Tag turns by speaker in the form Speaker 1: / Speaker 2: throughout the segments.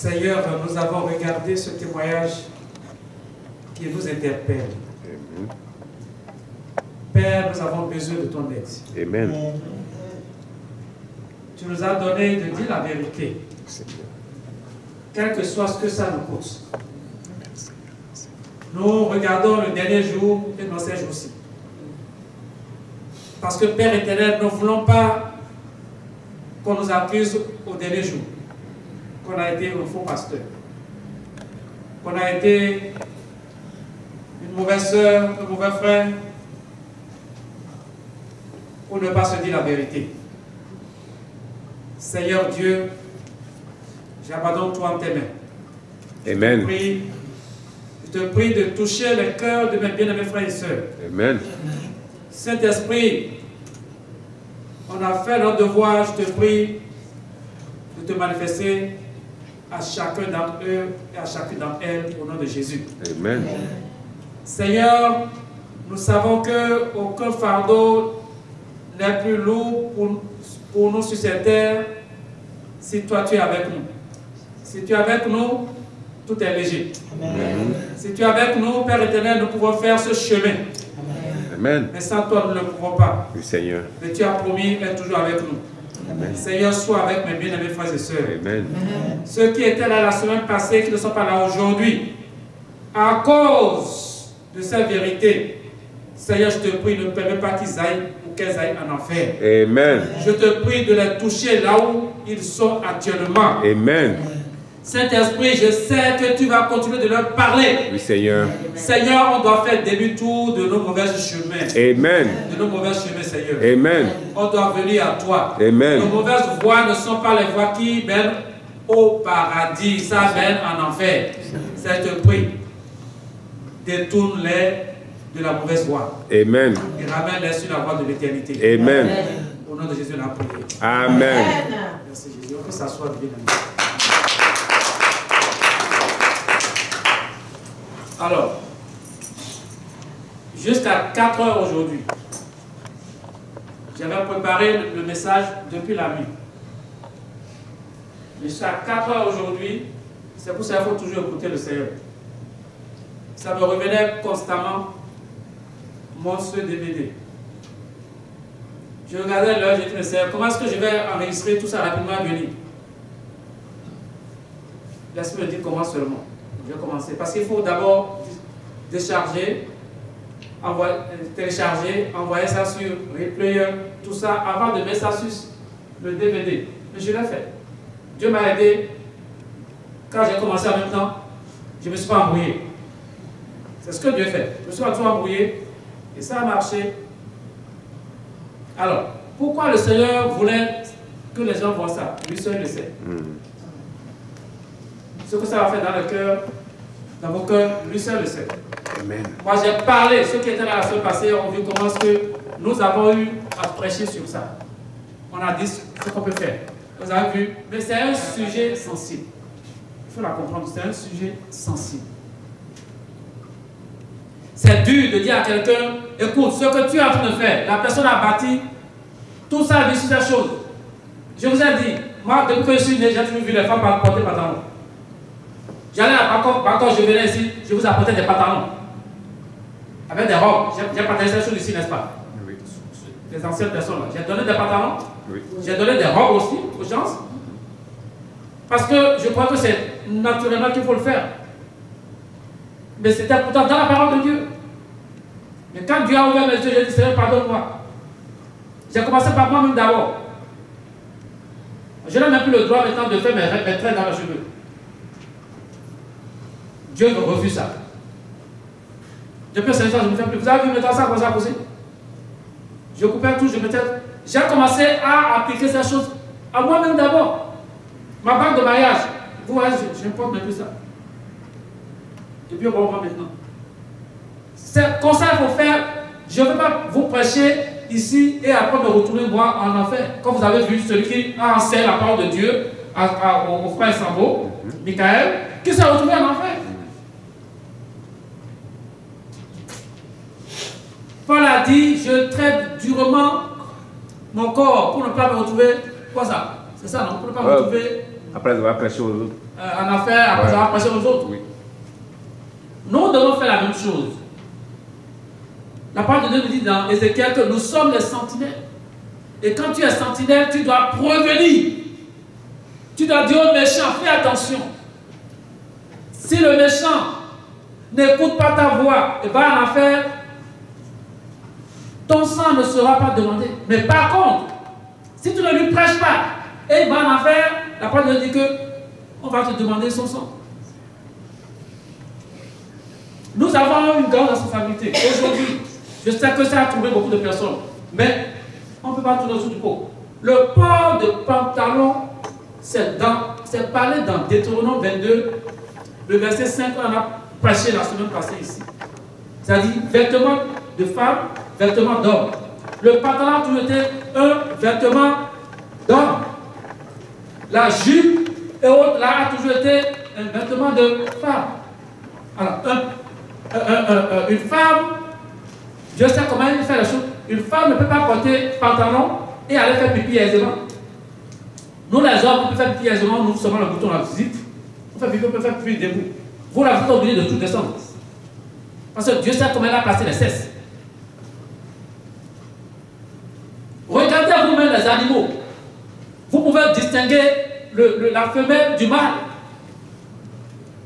Speaker 1: Seigneur, nous avons regardé ce témoignage qui nous interpelle.
Speaker 2: Amen.
Speaker 1: Père, nous avons besoin de ton aide.
Speaker 2: Amen.
Speaker 1: Tu nous as donné de dire la vérité,
Speaker 2: Seigneur.
Speaker 1: quel que soit ce que ça nous coûte. Nous regardons le dernier jour et dans ces jours-ci. Parce que Père éternel, nous ne voulons pas qu'on nous accuse au dernier jour, qu'on a été un faux pasteur, qu'on a été une mauvaise soeur, un mauvais frère, pour ne pas se dire la vérité. Seigneur Dieu, j'abandonne toi en tes mains.
Speaker 2: Amen.
Speaker 1: Je te prie de toucher les cœurs de mes bien-aimés frères et sœurs.
Speaker 2: Amen.
Speaker 1: Saint-Esprit, on a fait notre devoir, je te prie de te manifester à chacun d'entre eux et à chacune d'entre elles au nom de Jésus.
Speaker 2: Amen.
Speaker 1: Seigneur, nous savons qu'aucun fardeau n'est plus lourd pour nous sur cette terre si toi tu es avec nous. Si tu es avec nous, tout est léger.
Speaker 2: Amen.
Speaker 1: Si tu es avec nous, Père éternel, nous pouvons faire ce chemin.
Speaker 2: Amen.
Speaker 1: Mais sans toi, nous ne le pouvons pas.
Speaker 2: Oui, Seigneur.
Speaker 1: Mais tu as promis d'être toujours avec nous.
Speaker 2: Amen.
Speaker 1: Seigneur, sois avec mes bien-aimés frères et sœurs.
Speaker 2: Amen.
Speaker 1: Ceux qui étaient là la semaine passée, qui ne sont pas là aujourd'hui, à cause de cette vérité, Seigneur, je te prie, ne permets pas qu'ils aillent ou qu'elles aillent en enfer.
Speaker 2: Amen.
Speaker 1: Je te prie de les toucher là où ils sont actuellement.
Speaker 2: Amen.
Speaker 1: Saint-Esprit, je sais que tu vas continuer de leur parler.
Speaker 2: Oui, Seigneur.
Speaker 1: Seigneur, on doit faire demi-tour de nos mauvais chemins.
Speaker 2: Amen.
Speaker 1: De nos mauvais chemins, Seigneur.
Speaker 2: Amen.
Speaker 1: On doit venir à toi.
Speaker 2: Amen.
Speaker 1: Nos mauvaises voies ne sont pas les voies qui mènent au paradis. Ça mène en enfer. C'est te prie. Détourne-les de la mauvaise voie.
Speaker 2: Amen.
Speaker 1: Et ramène-les sur la voie de l'éternité.
Speaker 2: Amen.
Speaker 1: Au nom de Jésus, on a prié.
Speaker 2: Amen.
Speaker 1: Merci Jésus. On peut s'asseoir bien. Alors, jusqu'à 4 heures aujourd'hui, j'avais préparé le message depuis la nuit. Jusqu'à 4 heures aujourd'hui, c'est pour ça qu'il faut toujours écouter le Seigneur. Ça me revenait constamment, mon ce DVD. Je regardais l'heure, j'ai dit, Seigneur, comment est-ce que je vais enregistrer tout ça rapidement à venir? Laisse-moi me dire comment seulement. Je vais commencer. Parce qu'il faut d'abord décharger, télécharger, envoyer ça sur replayer, tout ça, avant de mettre ça sur le DVD. Mais je l'ai fait. Dieu m'a aidé. Quand j'ai commencé en même temps, je ne me suis pas embrouillé. C'est ce que Dieu fait. Je me suis pas tout embrouillé et ça a marché. Alors, pourquoi le Seigneur voulait que les gens voient ça? Lui seul le sait. Ce que ça va faire dans le cœur, dans vos cœurs, lui seul le sait.
Speaker 2: Amen.
Speaker 1: Moi j'ai parlé, ceux qui étaient là la semaine passée ont vu comment est-ce que nous avons eu à prêcher sur ça. On a dit ce qu'on peut faire. Vous avez vu, mais c'est un sujet sensible. Il faut la comprendre, c'est un sujet sensible. C'est dur de dire à quelqu'un, écoute, ce que tu es en train de faire, la personne a bâti, tout ça vit sur cette chose. Je vous ai dit, moi depuis que je suis né, j'ai toujours vu les femmes porter des pantalons. J'allais à quand je venais ici, je vous apportais des pantalons. Avec des robes. J'ai partagé ces choses ici, n'est-ce pas?
Speaker 2: Oui.
Speaker 1: Les anciennes personnes là. J'ai donné des pantalons.
Speaker 2: Oui.
Speaker 1: J'ai donné des robes aussi aux gens. Parce que je crois que c'est naturellement qu'il faut le faire. Mais c'était pourtant dans la parole de Dieu. Mais quand Dieu a ouvert mes yeux, j'ai dit, Seigneur, pardonne-moi. J'ai commencé par moi-même d'abord. Je n'ai même plus le droit maintenant de faire mes traits dans les cheveux. Dieu me refuse ça. Depuis 5 ans, je ne me fais plus. Vous avez vu maintenant ça, comment ça a poussé? Je coupais tout, je mettais. J'ai commencé à appliquer ces choses à moi-même d'abord. Ma bague de mariage, vous voyez, je ne porte même plus ça. Depuis un bon moment maintenant. C'est comme ça qu'il faut faire. Je ne veux pas vous prêcher ici et après me retourner moi en enfer. Comme vous avez vu, celui qui a enseigné la parole de Dieu au frère Sambo, Michael, qui s'est retrouvé en enfer. Paul a dit, je traite durement mon corps pour ne pas me retrouver. Quoi ça? C'est ça, non? Pour ne pas me retrouver
Speaker 2: Après avoir prêché aux autres.
Speaker 1: En affaires, après avoir prêché aux autres.
Speaker 2: Oui.
Speaker 1: Nous devons faire la même chose. La parole de Dieu nous dit dans Ézéchiel que nous sommes les sentinelles. Et quand tu es sentinelle, tu dois prévenir. Tu dois dire au méchant, fais attention. Si le méchant n'écoute pas ta voix et va en affaire, ton sang ne sera pas demandé. Mais par contre, si tu ne lui prêches pas et il va en affaire, la parole de Dieu dit que on va te demander son sang. Nous avons une grande responsabilité. Aujourd'hui, je sais que ça a trouvé beaucoup de personnes, mais on ne peut pas tourner autour du pot. Le port de pantalon, c'est parlé dans Deutéronome 22, le verset 5, on a prêché la semaine passée ici. C'est-à-dire vêtements de femme, vêtements d'homme. Le pantalon a toujours été un vêtement d'homme. La jupe et autres, là, a toujours été un vêtement de femme. Alors, une femme, je sais comment elle fait la chose. Une femme ne peut pas porter pantalon et aller faire pipi aisément. Nous, les hommes, on peut faire pipi aisément, nous seulement le bouton, la visite. On fait pipi, on peut faire pipi debout. Vous, là, vous êtes obligé de tout descendre. Parce que Dieu sait comment il a placé les cesses. Regardez à vous-même les animaux. Vous pouvez distinguer la femelle du mâle.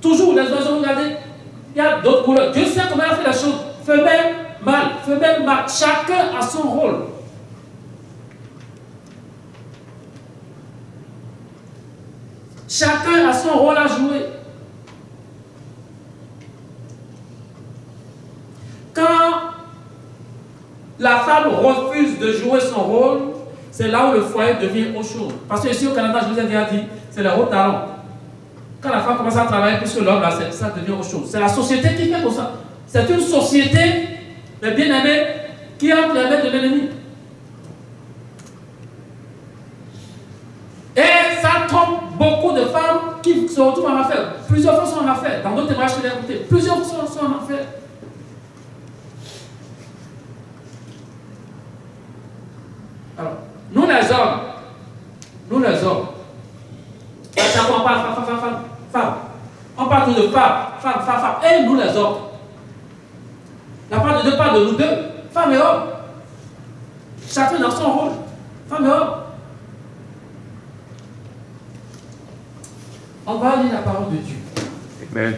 Speaker 1: Toujours, les oiseaux, regardez. Il y a d'autres couleurs. Dieu sait comment il a fait la chose. Femelle, mâle, femelle, mâle. Chacun a son rôle. Chacun a son rôle à jouer. Quand la femme refuse de jouer son rôle, c'est là où le foyer devient autre chose. Parce que ici au Canada, je vous ai déjà dit, c'est le haut talent. Quand la femme commence à travailler plus que l'homme, ça devient autre chose. C'est la société qui fait comme ça. C'est une société, mais bien aimée, qui entre les mains de l'ennemi. Et ça trompe beaucoup de femmes qui se retrouvent en affaires. Plusieurs fois sont en affaires. Dans d'autres témoignages que j'ai écoutés, plusieurs fois sont en affaires. Alors, nous les hommes, à chaque fois on parle femme. On parle tout de femme. Et nous les hommes. La parole de Dieu parle de nous deux, femme et homme. Chacun dans son rôle, femme et homme. On va lire la parole de Dieu.
Speaker 2: Amen.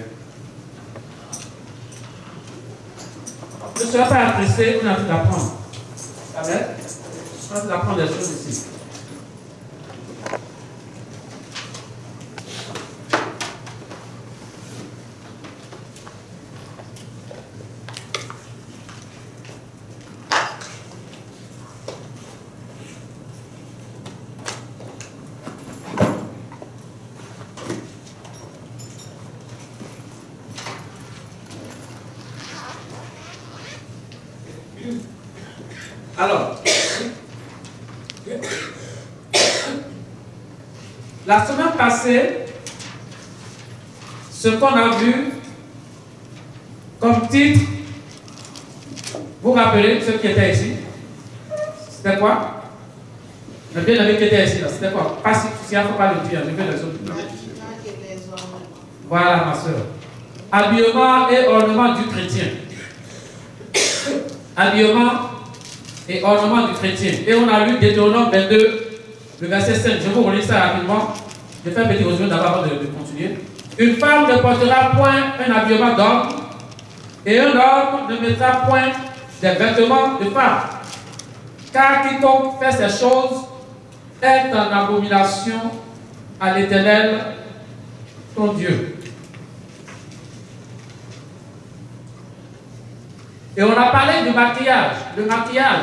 Speaker 1: Ne soyez pas apprécié, on a tout d'apprendre. Amen. On a tout d'apprendre des choses ici. Alors, la semaine passée, ce qu'on a vu comme titre, vous vous rappelez ceux qui étaient ici? C'était quoi? Le bien-aimé qui était ici, c'était quoi? Pas si il ne faut pas le dire, je vais les autres. Voilà ma soeur. Habillement et ornement du chrétien. Habillement et ornement du chrétien. Et on a lu Deutéronome 22, le verset 5. Je vous relis ça rapidement. Je fais un petit résumé d'abord avant de continuer. Une femme ne portera point un habillement d'homme, et un homme ne mettra point des vêtements de femme. Car quiconque fait ces choses est en abomination à l'Éternel, ton Dieu. Et on a parlé du maquillage. Le maquillage.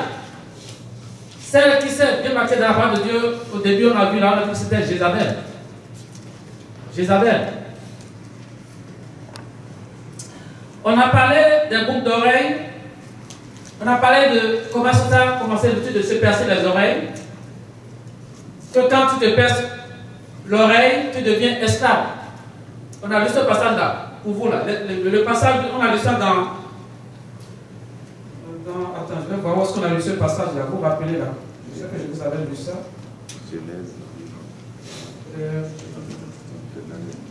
Speaker 1: Celle qui s'est bien maquillée dans la parole de Dieu, au début on a vu là, on a vu que c'était Jézabel. Jézabel. On a parlé des boucles d'oreilles. On a parlé de comment ça a commencé l'habitude de se percer les oreilles. Que quand tu te perces l'oreille, tu deviens esclave. On a lu ce passage-là, pour vous là. Le passage, on a lu ça dans... Attends, je vais voir où est-ce qu'on a lu ce passage-là. Vous vous rappelez là? Je sais que je vous avais lu ça.
Speaker 2: Genèse.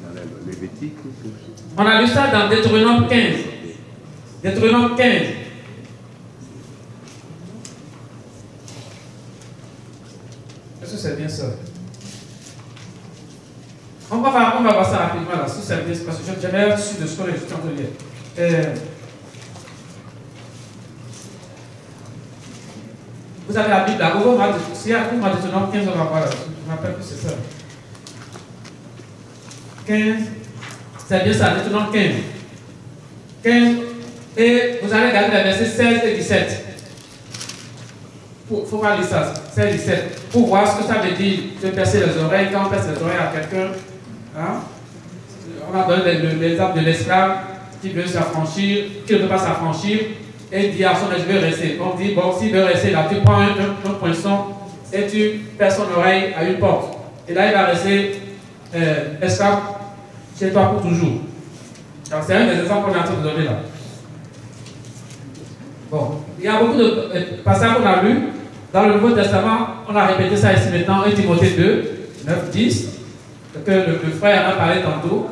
Speaker 2: Dans Lévitique.
Speaker 1: On a lu ça dans Deutéronome 15. Deutéronome 15. Est-ce que c'est bien ça? On va voir ça rapidement là, si c'est bien, parce que j'avais reçu de ce que j'étais en train de lire. Vous avez la Bible là, si il y a un Deutéronome 15, on va voir là. Je me rappelle que c'est ça. 15, c'est bien ça, Deutéronome 15. 15, et vous allez regarder les versets 16 et 17. Il faut pas lire ça, 16 et 17. Pour voir ce que ça veut dire de percer les oreilles. Quand on perce les oreilles à quelqu'un, hein, on a donné l'exemple de l'esclave qui veut s'affranchir, qui ne veut pas s'affranchir, et dit à son je veux rester. On dit, bon, s'il veut rester là, tu prends un poinçon et tu perces son oreille à une porte. Et là, il va rester esclave chez toi pour toujours. Alors, c'est un des exemples qu'on est en train de donner là. Bon, il y a beaucoup de passages qu'on a lus. Dans le Nouveau Testament, on a répété ça ici maintenant, 1 Timothée 2, 9, 10, que le frère en a parlé tantôt,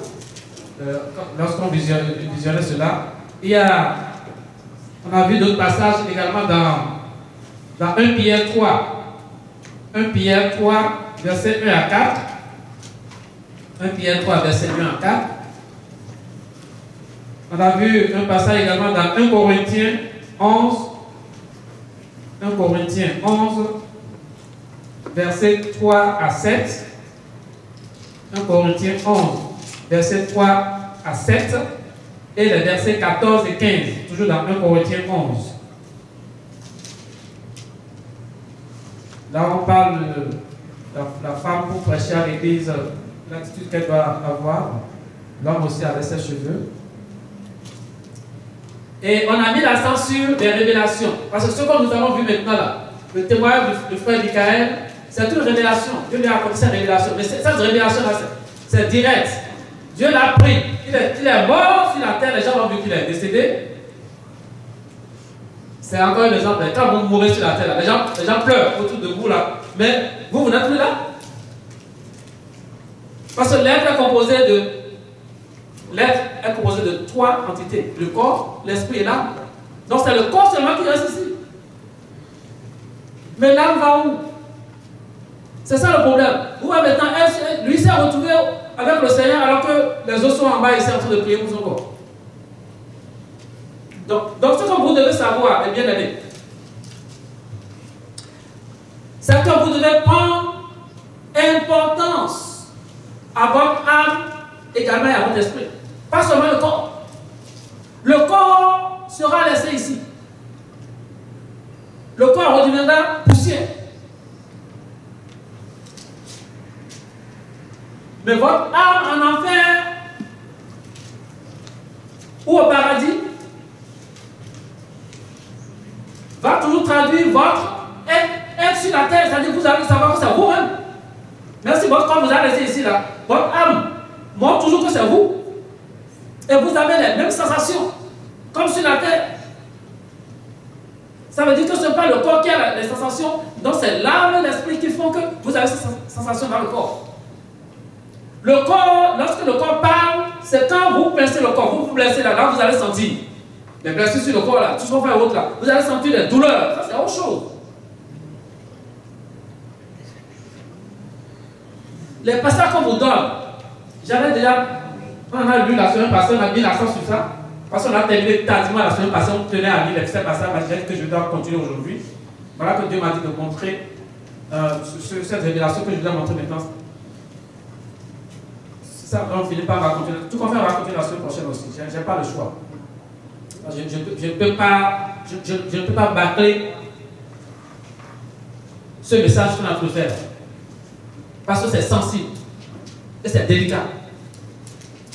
Speaker 1: lorsqu'on visionnait cela. On a vu d'autres passages également dans 1 Pierre 3. 1 Pierre 3, verset 1 à 4. 1 Pierre 3, verset 1 à 4. On a vu un passage également dans 1 Corinthiens 11. 1 Corinthiens 11, verset 3 à 7. 1 Corinthiens 11, verset 3 à 7. Et les versets 14 et 15, toujours dans 1 Corinthiens 11. Là, on parle de la femme pour prêcher à l'église, l'attitude qu'elle doit avoir. L'homme aussi avec ses cheveux. Et on a mis l'accent sur les révélations. Parce que ce que nous avons vu maintenant là, le témoignage du frère Michael, c'est une révélation. Dieu lui a apporté cette révélation. Mais cette révélation-là, c'est direct. Dieu l'a pris. Il est mort sur la terre. Les gens ont vu qu'il est décédé. C'est encore un exemple. Quand vous mourrez sur la terre, là, les gens pleurent autour de vous là. Mais vous n'êtes plus là. Parce que l'être est composé de trois entités. Le corps, l'esprit et l'âme. Donc c'est le corps seulement qui reste ici. Mais l'âme va où? C'est ça le problème. Vous voyez maintenant, lui s'est retrouvé avec le Seigneur alors que les autres sont en bas et ils sont en train de prier pour son corps. Donc ce que vous devez savoir, et bien aimé, c'est que vous devez prendre importance à votre âme également et à votre esprit. Pas seulement le corps. Le corps sera laissé ici. Le corps redeviendra poussière. Mais votre âme en enfer ou au paradis va toujours traduire votre être sur la terre. C'est-à-dire que vous allez savoir que c'est vous-même. Même si votre corps vous a laissé ici, là, votre âme montre toujours que c'est vous. Et vous avez les mêmes sensations, comme sur la terre. Ça veut dire que ce n'est pas le corps qui a les sensations, donc c'est l'âme et l'esprit qui font que vous avez ces sensations dans le corps. Le corps, lorsque le corps parle, c'est quand vous blessez le corps, vous blessez là, vous allez sentir. Les blessures sur le corps là, tout ce qu'on fait autre là, vous allez sentir les douleurs, ça c'est autre chose. Les passages qu'on vous donne, j'avais déjà, on a lu la semaine passée, on a mis l'accent sur ça, parce qu'on a terminé tardivement la semaine passée, on tenait à lire les passages, j'ai dit que je dois continuer aujourd'hui. Voilà que Dieu m'a dit de montrer cette révélation que je dois montrer maintenant. Ça, on finit par raconter. Tout qu'on fait, on va raconter la semaine prochaine aussi. Je n'ai pas le choix. Je ne peux pas bâcler ce message qu'on a pu faire. Parce que c'est sensible. Et c'est délicat.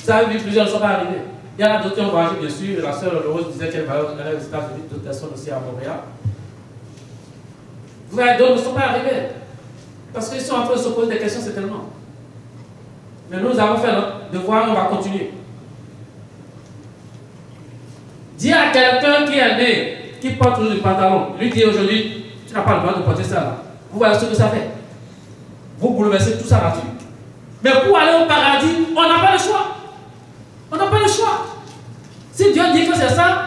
Speaker 1: Vous avez vu, plusieurs ne sont pas arrivés. Il y en a d'autres qui ont voyagé, bien sûr. La sœur Rose disait qu'elle va aller aux États-Unis, d'autres personnes aussi à Montréal. Vous voyez, d'autres ne sont pas arrivés. Parce qu'ils sont en train de se poser des questions, certainement. Mais nous avons fait notre devoir et on va continuer. Dis à quelqu'un qui est né, qui porte toujours du pantalon, lui dit aujourd'hui, tu n'as pas le droit de porter ça là. Vous voyez ce que ça fait? Vous bouleversez tout ça là-dessus. Mais pour aller au paradis, on n'a pas le choix. On n'a pas le choix. Si Dieu dit que c'est ça,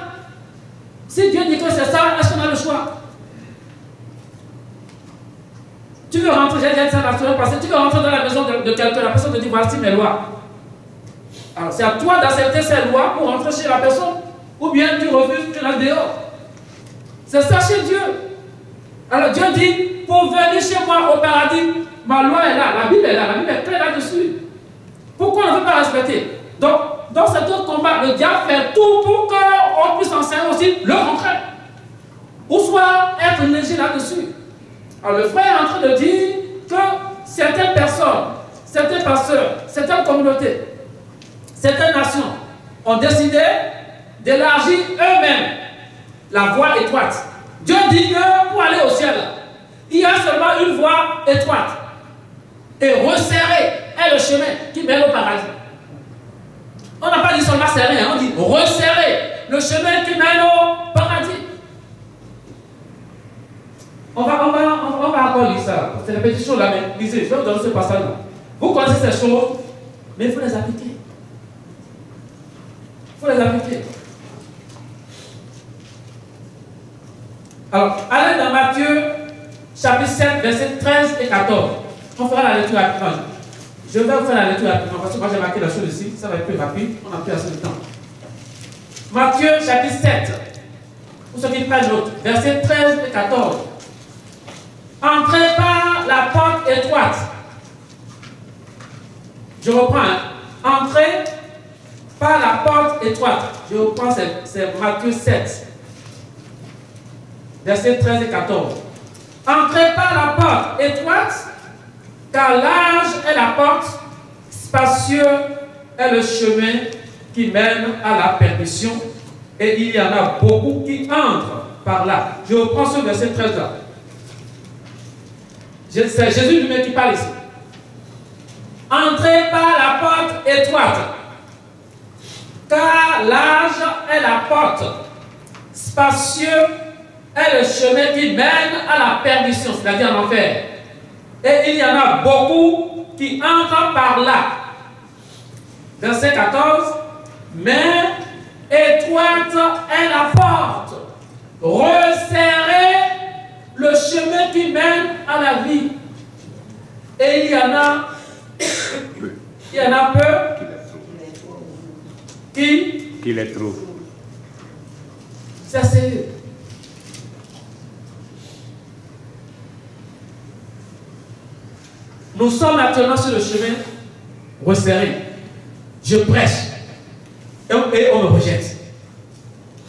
Speaker 1: est-ce qu'on a le choix? Tu veux rentrer, j'ai dit ça la semaine passée, tu veux rentrer dans la maison de quelqu'un, la personne te dit voici mes lois. Alors c'est à toi d'accepter ces lois pour rentrer chez la personne. Ou bien tu refuses, tu la dehors. C'est ça chez Dieu. Alors Dieu dit, pour venir chez moi au paradis, ma loi est là, la Bible est là, la Bible est claire là-dessus. Pourquoi on ne veut pas respecter? Donc, dans cet autre combat, le diable fait tout pour qu'on puisse enseigner aussi le contraire. Ou soit être léger là-dessus. Alors le frère est en train de dire que certaines personnes, certains pasteurs, certaines communautés, certaines nations ont décidé d'élargir eux-mêmes la voie étroite. Dieu dit que pour aller au ciel, il y a seulement une voie étroite. Et resserrer est le chemin qui mène au paradis. On n'a pas dit seulement serrer, on dit resserrer le chemin qui mène au paradis. On va encore lire ça. C'est la petite chose là, mais lisez, je vais vous donner ce passage-là. Vous connaissez ces choses, mais il faut les appliquer. Il faut les appliquer. Alors, allez dans Matthieu, chapitre 7, versets 13 et 14. On fera la lecture rapidement. Je vais vous faire la lecture rapidement parce que moi j'ai marqué la chose ici, ça va être plus rapide, on n'a plus assez de temps. Matthieu, chapitre 7, pour ceux qui prennent l'autre, versets 13 et 14. Entrez par la porte étroite. Je reprends. Entrez par la porte étroite. Je reprends, c'est Matthieu 7. Versets 13 et 14. Entrez par la porte étroite, car large est la porte, spacieux est le chemin qui mène à la perdition, et il y en a beaucoup qui entrent par là. Je reprends ce verset 13 là. C'est Jésus lui-même qui parle ici. Entrez par la porte étroite, car large est la porte, spacieux est le chemin qui mène à la perdition, c'est-à-dire en enfer. Et il y en a beaucoup qui entrent par là. Verset 14. Mais étroite est la porte, resserrez le chemin qui mène à la vie. Et il y en a peu qui
Speaker 2: les trouvent.
Speaker 1: C'est sérieux. Nous sommes actuellement sur le chemin resserré. Je prêche. Et on me rejette.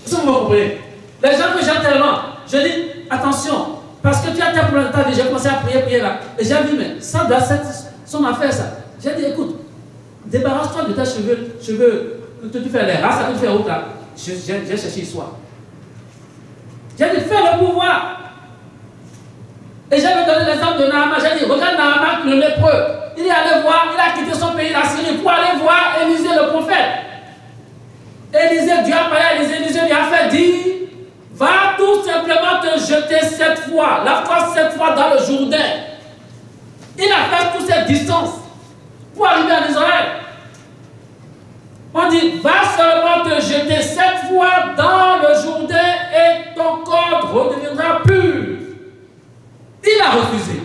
Speaker 1: Est-ce que vous me comprenez? Les gens que j'aime tellement, je dis, attention, parce que tu as tes problèmes de ta vie, j'ai commencé à prier là. Et j'ai dit, mais ça doit être son affaire, ça. J'ai dit, écoute, débarrasse-toi de tes cheveux, que tu fais les races, que tu fais autre là. J'ai cherché le soir. J'ai dit, fais le pouvoir. Et j'avais donné l'exemple de Naaman. J'ai dit, regarde Naaman, le lépreux. Il est allé voir, il a quitté son pays, la Syrie, pour aller voir Élisée le prophète. Élisée, Dieu a parlé à Élisée, Élisée lui a fait dire, va tout simplement te jeter 7 fois, lave-toi 7 fois dans le Jourdain. Il a fait toutes ces distances pour arriver en Israël. On dit, va seulement te jeter 7 fois dans le Jourdain et ton corps redeviendra pur. Il a refusé.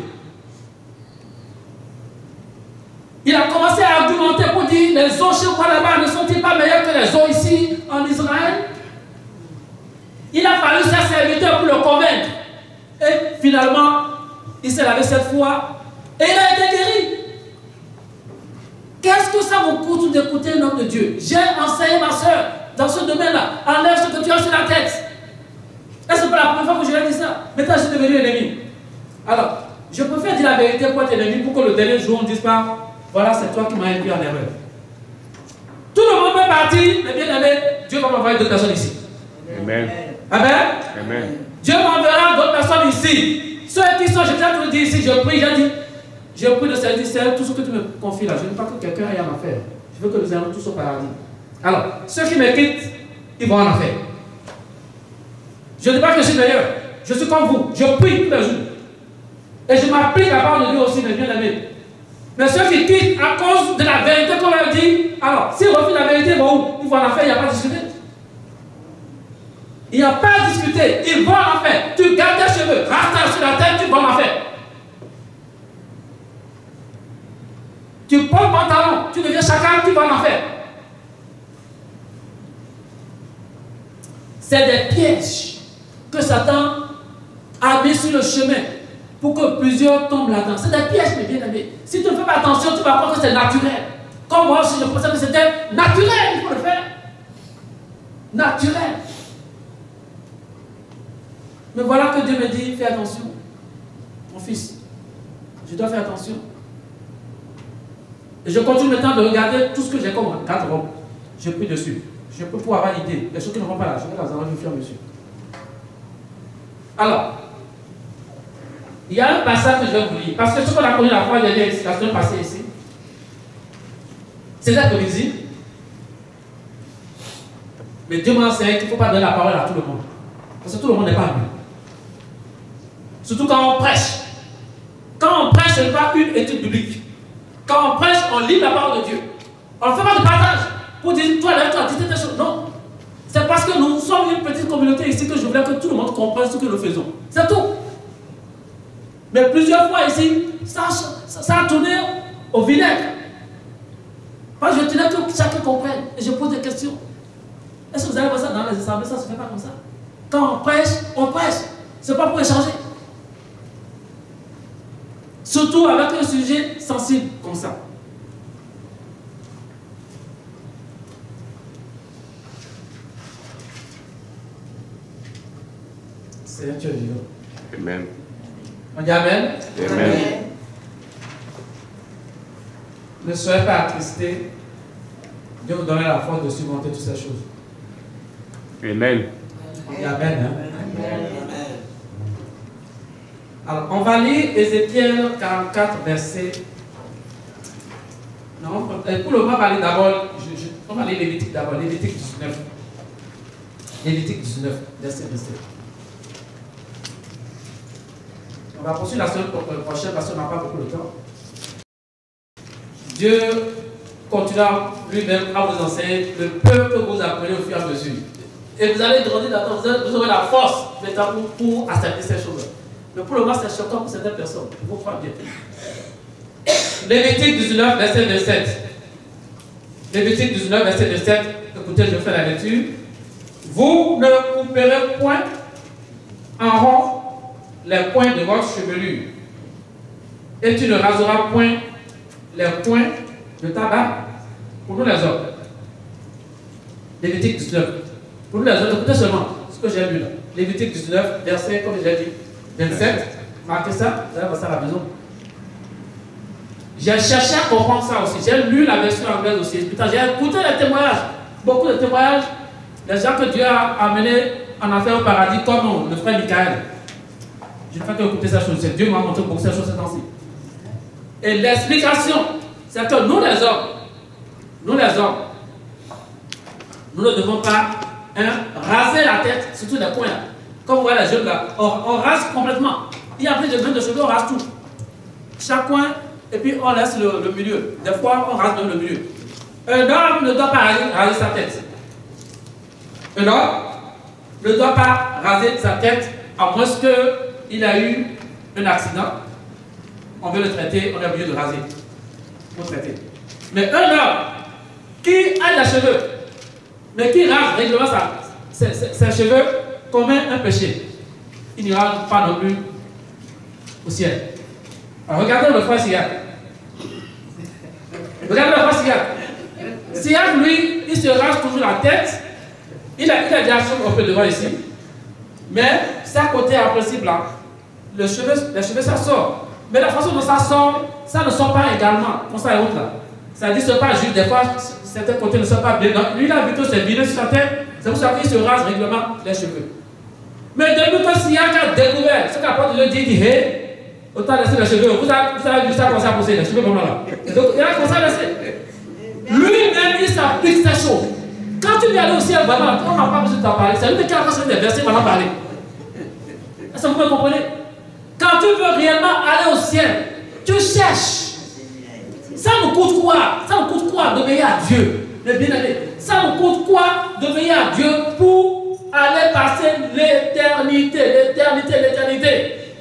Speaker 1: Il a commencé à argumenter pour dire, les eaux chez moi là-bas ne sont-ils pas meilleures que les eaux ici en Israël? Il a fallu ses serviteurs pour le convaincre. Et finalement, il s'est lavé 7 fois et il a été guéri. Qu'est-ce que ça vous coûte d'écouter un homme de Dieu? J'ai enseigné ma soeur dans ce domaine-là. Enlève ce que tu as sur la tête. Est-ce que c'est pas la première fois que je lui ai dit ça? Maintenant, je suis devenu ennemi. Alors, je préfère dire la vérité pour être ennemi, pour que le dernier jour, on ne dise pas, voilà, c'est toi qui m'as induit en erreur. Tout le monde peut partir, mais bien aimé, Dieu va m'envoyer d'autres personnes ici.
Speaker 2: Amen.
Speaker 1: Amen.
Speaker 2: Amen.
Speaker 1: Dieu m'enverra d'autres personnes ici. Ceux qui sont, je viens de vous dire ici, je prie, j'ai dit, je prie de servir, c'est tout ce que tu me confies là. Je ne veux pas que quelqu'un aille en enfer. Je veux que nous allons tous au paradis. Alors, ceux qui me quittent, ils vont en enfer. Je ne dis pas que je suis meilleur. Je suis comme vous. Je prie tous les jours. Et je m'applique à la parole de Dieu aussi, mes bien-aimés. Mais ceux qui quittent à cause de la vérité qu'on leur dit, alors, s'ils refusent la vérité, ils vont où? Ils vont en enfer, il n'y a pas à discuter. Il n'y a pas à discuter, ils vont en enfer. Tu gardes tes cheveux, rasta sur la tête, tu vas en enfer. Tu portes le pantalon, tu deviens chacal, tu vas en enfer. C'est des pièges que Satan a mis sur le chemin pour que plusieurs tombent là-dedans. C'est des pièges, mes bien-aimés. Si tu ne fais pas attention, tu vas croire que c'est naturel. Comme moi aussi, je pensais que c'était naturel, il faut le faire. Naturel. Mais voilà que Dieu me dit, fais attention. Mon fils, je dois faire attention. Et je continue maintenant de regarder tout ce que j'ai comme garde-robe. Je prie dessus. Je peux pouvoir avoir l'idée. Les choses qui ne vont pas là, je vais les enlever au fur et à mesure. Alors, il y a un passage que je vais vous lire. Parce que ce qu'on a connu la fois dernière, la semaine passée ici, c'est l'après-midi. Mais Dieu m'a enseigné qu'il ne faut pas donner la parole à tout le monde. Parce que tout le monde n'est pas venu. Surtout quand on prêche. Quand on prêche, ce n'est pas une étude biblique. Quand on prêche, on lit la parole de Dieu. On ne fait pas de partage pour dire, toi, lève-toi, dis des choses. Non. C'est parce que nous sommes une petite communauté ici que je voulais que tout le monde comprenne ce que nous faisons. C'est tout. Mais plusieurs fois ici, ça a tourné au vinaigre. Parce que je tenais que chacun comprenne. Et je pose des questions. Est-ce que vous allez voir ça dans les assemblées? Ça ne se fait pas comme ça. Quand on prêche, on prêche. Ce n'est pas pour échanger. Surtout avec un sujet sensible comme ça. C'est un Dieu vivant.
Speaker 2: Amen.
Speaker 1: On dit Amen.
Speaker 2: Amen.
Speaker 1: Ne soyez pas attristés. Dieu vous donne la force de surmonter toutes ces choses.
Speaker 2: Amen.
Speaker 1: On dit Amen. Hein? Amen. Alors, on va lire Ézéchiel 44, verset. Non, pour le moment, on va lire d'abord. On va lire Lévitique d'abord. Lévitique 19. Lévitique 19, verset 27. On va poursuivre la semaine prochaine parce qu'on n'a pas beaucoup de temps. Dieu continuera lui-même à vous enseigner le peu que vous apprenez au fur et à mesure. Et vous allez grandir dans vous aurez la force maintenant pour accepter ces choses. Mais pour le moment, c'est choquant pour certaines personnes. Il faut croire bien. Lévitique 19, verset 27. Lévitique 19, verset 27. Écoutez, je fais la lecture. Vous ne couperez point en rond les points de votre chevelure, et tu ne raseras point les points de ta barbe. Pour nous les hommes. Lévitique 19. Pour nous les hommes, écoutez seulement ce que j'ai lu là. Lévitique 19, verset, comme j'ai dit, 27. Marquez ça, vous allez voir ça à la maison. J'ai cherché à comprendre ça aussi. J'ai lu la version anglaise aussi. Putain, j'ai écouté les témoignages. Beaucoup de témoignages. Les gens que Dieu a amenés en enfer au paradis, comme le frère Michael. Je ne fais qu'écouter ces choses. Dieu m'a montré beaucoup ces choses ces temps-ci. Et l'explication, c'est que nous les hommes, nous ne devons pas raser la tête, surtout les poings là. Comme vous voyez les jeunes là, on rase complètement. Il y a plus de graines de cheveux, on rase tout. Chaque coin, et puis on laisse le milieu. Des fois, on rase même le milieu. Un homme ne doit pas raser sa tête. Un homme ne doit pas raser sa tête, à moins qu'il a eu un accident. On veut le traiter, on est obligé de raser. Pour traiter. Mais un homme qui a des cheveux, mais qui rase régulièrement ses cheveux, commet un péché. Il n'ira pas non plus au ciel. Alors regardez le frère Siak. Regardez le frère Siak. Siak, lui, il se rase toujours la tête. Il a déjà un peu devant ici. Mais c'est à côté, en principe, là. Les cheveux, ça sort. Mais la façon dont ça sort, ça ne sort pas également. Comme ça et autre là. Ça dit, c'est pas juste. Des fois, certains côtés ne sont pas bien. Donc, lui, il a vu que c'est vidé sur sa tête. C'est pour ça qu'il se rase régulièrement les cheveux. Mais depuis que Siak a découvert ce qu'apporte Dieu dit, hé, autant laisser les cheveux. Vous avez vu ça comme ça pousser, les cheveux comme là. Donc, il a commencé à laisser. Lui-même, il s'applique ces choses. Quand tu viens aller au ciel, vraiment, on n'a pas besoin de t'en parler. C'est lui qui a fait des versets pour en parler. Est-ce que vous me comprenez? Quand tu veux réellement aller au ciel, tu cherches. coûte quoi? Ça nous coûte quoi d'obéir à Dieu? Les bien-aimés, ça nous coûte quoi d'obéir à Dieu pour aller passer l'éternité?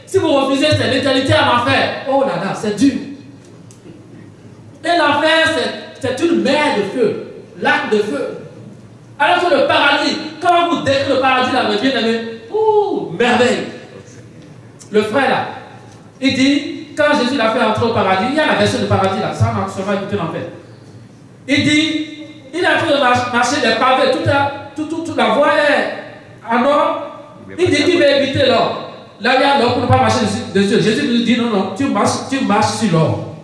Speaker 1: Si vous refusez, c'est l'éternité à l'enfer. Oh là là, c'est dur. Et l'enfer, c'est une mer de feu, lac de feu. Alors que le paradis, quand vous décrivez le paradis là, mes bien-aimés, ouh, merveille. Le frère là, il dit, quand Jésus l'a fait entrer au paradis, il y a la version du paradis là, ça m'a sûrement écouté l'enfer. Il dit, il est en train de marcher des pavés, toute la voie est en or. Il dit qu'il va éviter l'or. Là, il y a l'or pour ne pas marcher dessus. Jésus lui dit, non, tu marches sur l'or.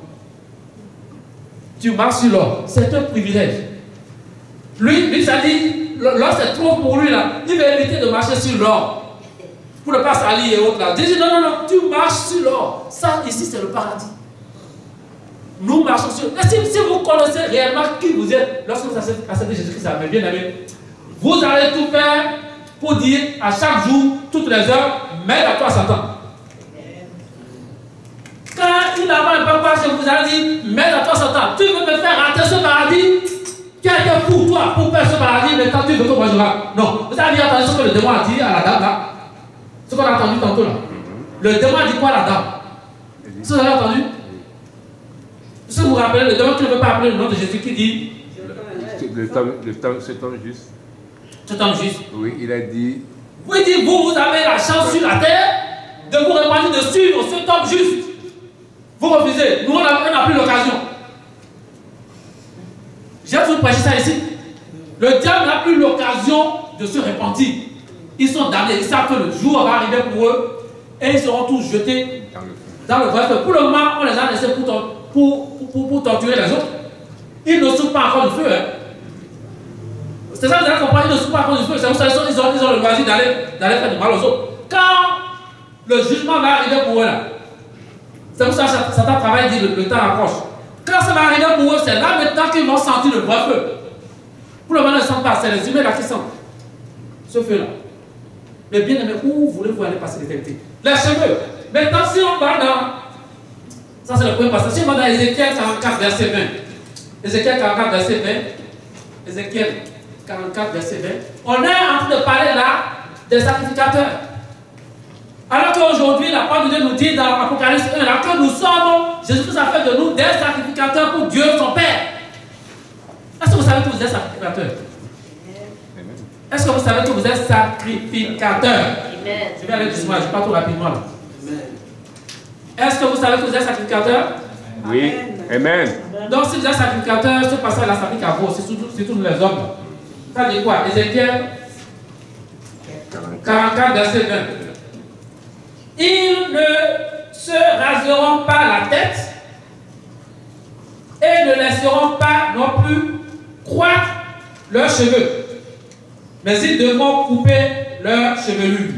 Speaker 1: Tu marches sur l'or. C'est un privilège. Lui, ça dit, l'or c'est trop pour lui là. Il va éviter de marcher sur l'or. Pour ne pas salir et autres là. Jésus dit, non, tu marches sur l'or. Ça, ici, c'est le paradis. Nous marchons sur. Et si vous connaissez réellement qui vous êtes, lorsque vous acceptez Jésus-Christ, mes bien-aimés, vous allez tout faire pour dire à chaque jour, toutes les heures, mets à toi Satan. Quand il avance un peu pas, je vous ai dit, mets à toi Satan. Tu veux me faire rater ce paradis? Quelqu'un pour toi, pour faire ce paradis, mais quand tu veux que moi je rate. Non. Vous avez entendu ce que le démon a dit à la dame là? Ce qu'on a entendu tantôt là. Le démon a dit quoi à la dame? Ce que vous avez entendu? Si vous vous rappelez, le démon qui ne veut pas appeler le nom de Jésus qui dit
Speaker 2: cet homme juste.
Speaker 1: Cet homme juste.
Speaker 2: Oui, il a dit.
Speaker 1: Oui, il dit, vous avez la chance sur la terre de vous répandre, de suivre cet homme juste. Vous refusez. Nous, on n'a plus l'occasion. J'ai toujours prêché ça ici. Le diable n'a plus l'occasion de se repentir. Ils sont damnés. Ils savent que le jour va arriver pour eux et ils seront tous jetés dans le vrai feu. Pour le moment, on les a laissés pour torturer les autres. Ils ne souffrent pas encore du feu. Hein. C'est ça que vous allez comprendre. Ils ne souffrent pas encore du feu. C'est pour ça qu'ils ont le loisir d'aller faire du mal aux autres. Quand le jugement va arriver pour eux, là, c'est pour ça que Satan travaille dit le temps approche. Quand ça va arriver pour eux, c'est là maintenant qu'ils vont sentir le vrai feu. Pour le moment, ils ne sentent pas. C'est les humains là qui sentent ce feu-là. Mais bien aimé, où voulez-vous aller passer l'éternité? Les cheveux. Maintenant, si on va dans. Ça, c'est le premier passage. Si on va dans Ézéchiel 44, verset 20. Ézéchiel 44, verset 20. Ézéchiel 44, verset 20. On est en train de parler là des sacrificateurs. Alors qu'aujourd'hui, la parole de Dieu nous dit dans Apocalypse 1 là, que nous sommes, Jésus-Christ a fait de nous des sacrificateurs pour Dieu, son Père. Est-ce que vous savez que vous êtes sacrificateurs? Est-ce que vous savez que vous êtes sacrificateurs? Je vais aller doucement, je ne vais pas trop rapidement là. Est-ce que vous savez que vous êtes sacrificateurs?
Speaker 2: Oui. Amen.
Speaker 1: Donc si vous êtes sacrificateurs, ce passage-là s'applique à vous, c'est surtout les hommes. Ça dit quoi? Ézéchiel 44, verset 20. Ils ne se raseront pas la tête et ne laisseront pas non plus croître leurs cheveux. Mais ils devront couper leurs chevelures.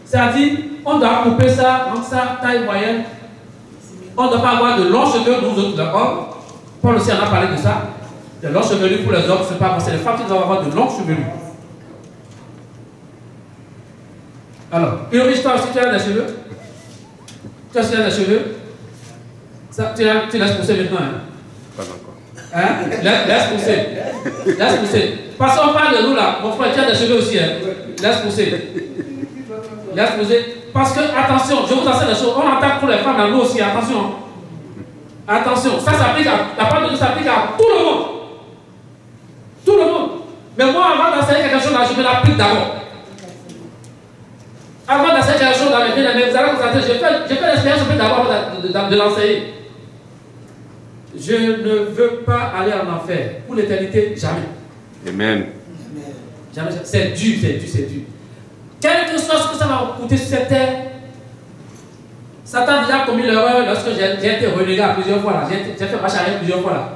Speaker 1: C'est-à-dire, on doit couper ça, donc ça, taille moyenne. On ne doit pas avoir de longs cheveux, nous autres d'abord. Paul aussi en a parlé de ça. De longs chevelures pour les hommes, c'est pas bon, c'est les femmes qui doivent avoir de longs chevelures. Alors, Ulrich, toi aussi, tu as des cheveux? Tu as aussi des cheveux? Ça, tu laisses pousser maintenant, hein?
Speaker 2: Pas encore.
Speaker 1: Hein? Laisse pousser. Laisse pousser. Parce qu'on parle de nous là. Mon frère, tu as des cheveux aussi, hein? Laisse pousser. Laisse pousser. Parce que, attention, je vous enseigne des choses. On entend pour les femmes là, nous aussi, attention. Attention, ça s'applique à. La parole de Dieu s'applique à tout le monde. Tout le monde. Mais moi, avant d'enseigner quelque chose là, je me l'applique d'abord. Avant d'enseigner quelque chose dans mes vies, vous allez constater, j'ai fait l'expérience d'abord de l'enseigner. Je ne veux pas aller en enfer. Pour l'éternité, jamais.
Speaker 2: Amen.
Speaker 1: Jamais. C'est dur, c'est dur, c'est dur. Quelle que soit ce que ça va coûter sur cette terre, Satan a déjà commis l'erreur lorsque j'ai été relégué à plusieurs fois là. J'ai fait marche arrière plusieurs fois là.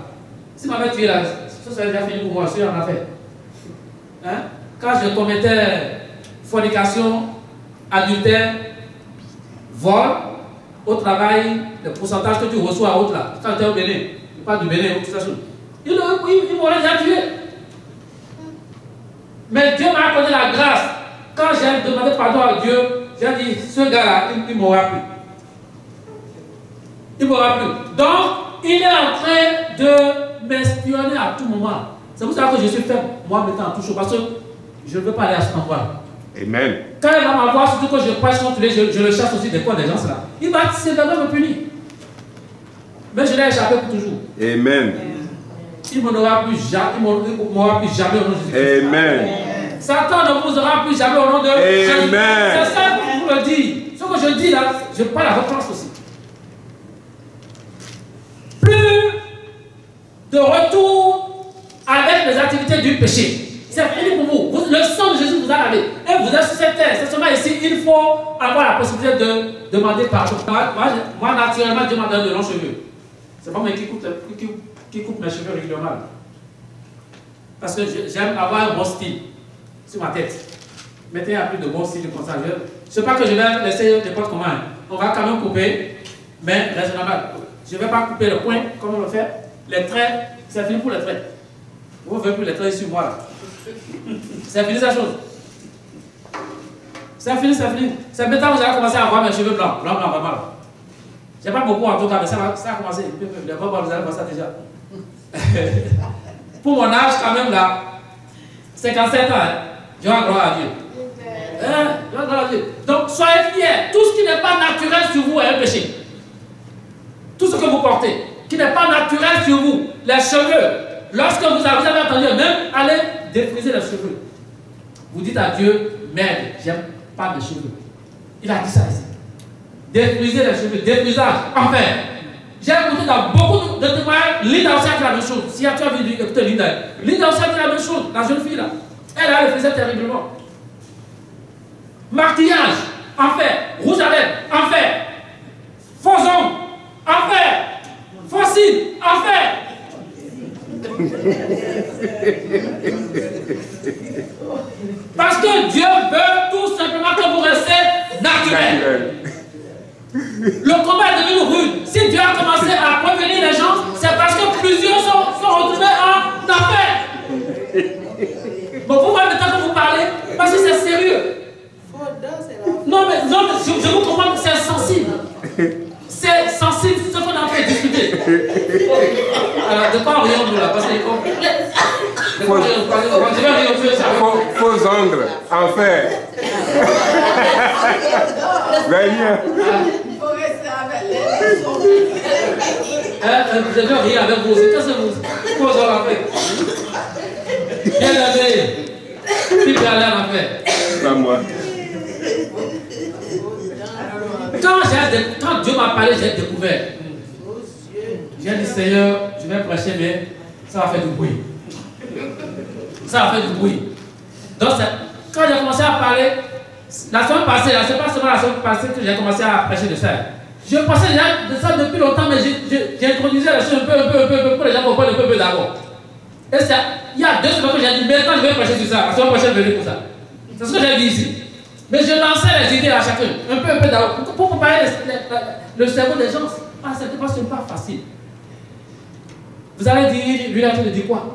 Speaker 1: S'il m'avait tué là, ça serait déjà fini pour moi, je suis en affaire. Hein? Quand je commettais fornication, adultère, vol, au travail, le pourcentage que tu reçois à autre là, quand tu es au Bénin, tu parles du Bénin, tout ça, il m'aurait déjà tué. Mais Dieu m'a accordé la grâce. Quand j'ai demandé pardon à Dieu, j'ai dit, ce gars-là, il m'aura plu. Il m'aura plu. Donc, il est en train de m'espionner à tout moment. C'est pour ça que je suis faible, moi, maintenant, toujours, parce que je ne veux pas aller à cet endroit.
Speaker 2: Amen.
Speaker 1: Quand il va m'avoir, surtout que je prêche contre lui, je le chasse aussi des quoi des gens là. Il va sévèrement me punir. Mais je l'ai échappé pour toujours.
Speaker 2: Amen.
Speaker 1: Il ne m'aura plus jamais au nom de Jésus-Christ.
Speaker 2: Amen.
Speaker 1: Satan ne vous aura plus jamais au nom de Jésus.
Speaker 2: Amen.
Speaker 1: C'est ça que je vous le dis. Ce que je dis là, je parle à votre place aussi. Plus de retour avec les activités du péché. C'est fini pour vous. Le sang de Jésus vous a lavé. Et vous êtes sur cette terre. C'est seulement ici, il faut avoir la possibilité de demander pardon. Moi naturellement, Dieu m'a donné de longs cheveux. C'est pas moi qui coupe mes cheveux régulièrement. Parce que j'aime avoir un bon style sur ma tête. Maintenant, il n'y a plus de bon style comme ça. Je ne sais pas que je vais laisser n'importe comment. On va quand même couper, mais raisonnablement. Je ne vais pas couper le point comme on le fait. Les traits, c'est fini pour les traits. Vous ne voulez plus les traits sur moi là. C'est fini sa chose. C'est fini, c'est fini. C'est maintenant que vous allez commencer à avoir mes cheveux blancs. Blanc, vraiment. Je n'ai pas beaucoup en tout cas, mais ça a commencé. Les bons, vous allez voir ça déjà. Pour mon âge, quand même là, 57 ans, hein, je rends gloire à Dieu. Je rends gloire à Dieu. Donc soyez fiers. Tout ce qui n'est pas naturel sur vous est un péché. Tout ce que vous portez, qui n'est pas naturel sur vous, les cheveux, lorsque vous avez entendu même aller défriser les cheveux, vous dites à Dieu, merde, j'aime pas mes cheveux. Il a dit ça ici. Défriser les cheveux, défrisage, enfin. J'ai écouté dans beaucoup de témoignages, Linda aussi a dit la même chose. Si tu as vu écouter Linda aussi a dit la même chose, la jeune fille là. Elle le faisait terriblement. Maquillage, enfer. Rouge à lèvres, enfer. Faux ongles, enfer. Faux cils, enfer. Parce que Dieu veut tout simplement que vous restez naturel. Le combat est devenu rude. Si Dieu a commencé à prévenir les gens, c'est parce que plusieurs sont retrouvés en affaire. Bon, vous voyez maintenant que vous parlez, parce que c'est sérieux. Non, mais je vous comprends, c'est sensible. C'est sensible ce qu'on a en train de discuter. Alors, de quoi rions-nous là? Parce qu'il faut. Je vais rire au feu, ça.
Speaker 2: Faux ongles, enfer.
Speaker 3: Il faut rester avec les
Speaker 1: je vais rire avec vous. Qu'est-ce que vous faux ongles, enfer? Bien lavé. Qui peut aller en enfer?
Speaker 2: Pas moi.
Speaker 1: Quand Dieu m'a parlé, j'ai découvert. J'ai dit, Seigneur, je vais prêcher, mais ça va faire du bruit. Ça va faire du bruit. Donc, quand j'ai commencé à parler, la semaine passée, c'est pas seulement la semaine passée que j'ai commencé à prêcher de ça. Je pensais déjà de ça depuis longtemps, mais j'ai introduit les choses un peu pour que les gens comprennent un peu d'abord. Et il y a 2 semaines que j'ai dit, maintenant je vais prêcher sur ça. La semaine prochaine, je vais venir pour ça. C'est ce que j'ai dit ici. Mais je lançais les idées à chacun, un peu d'abord, pour préparer le cerveau des gens. Ah, c'est pas facile. Vous allez dire, lui, il a dit quoi?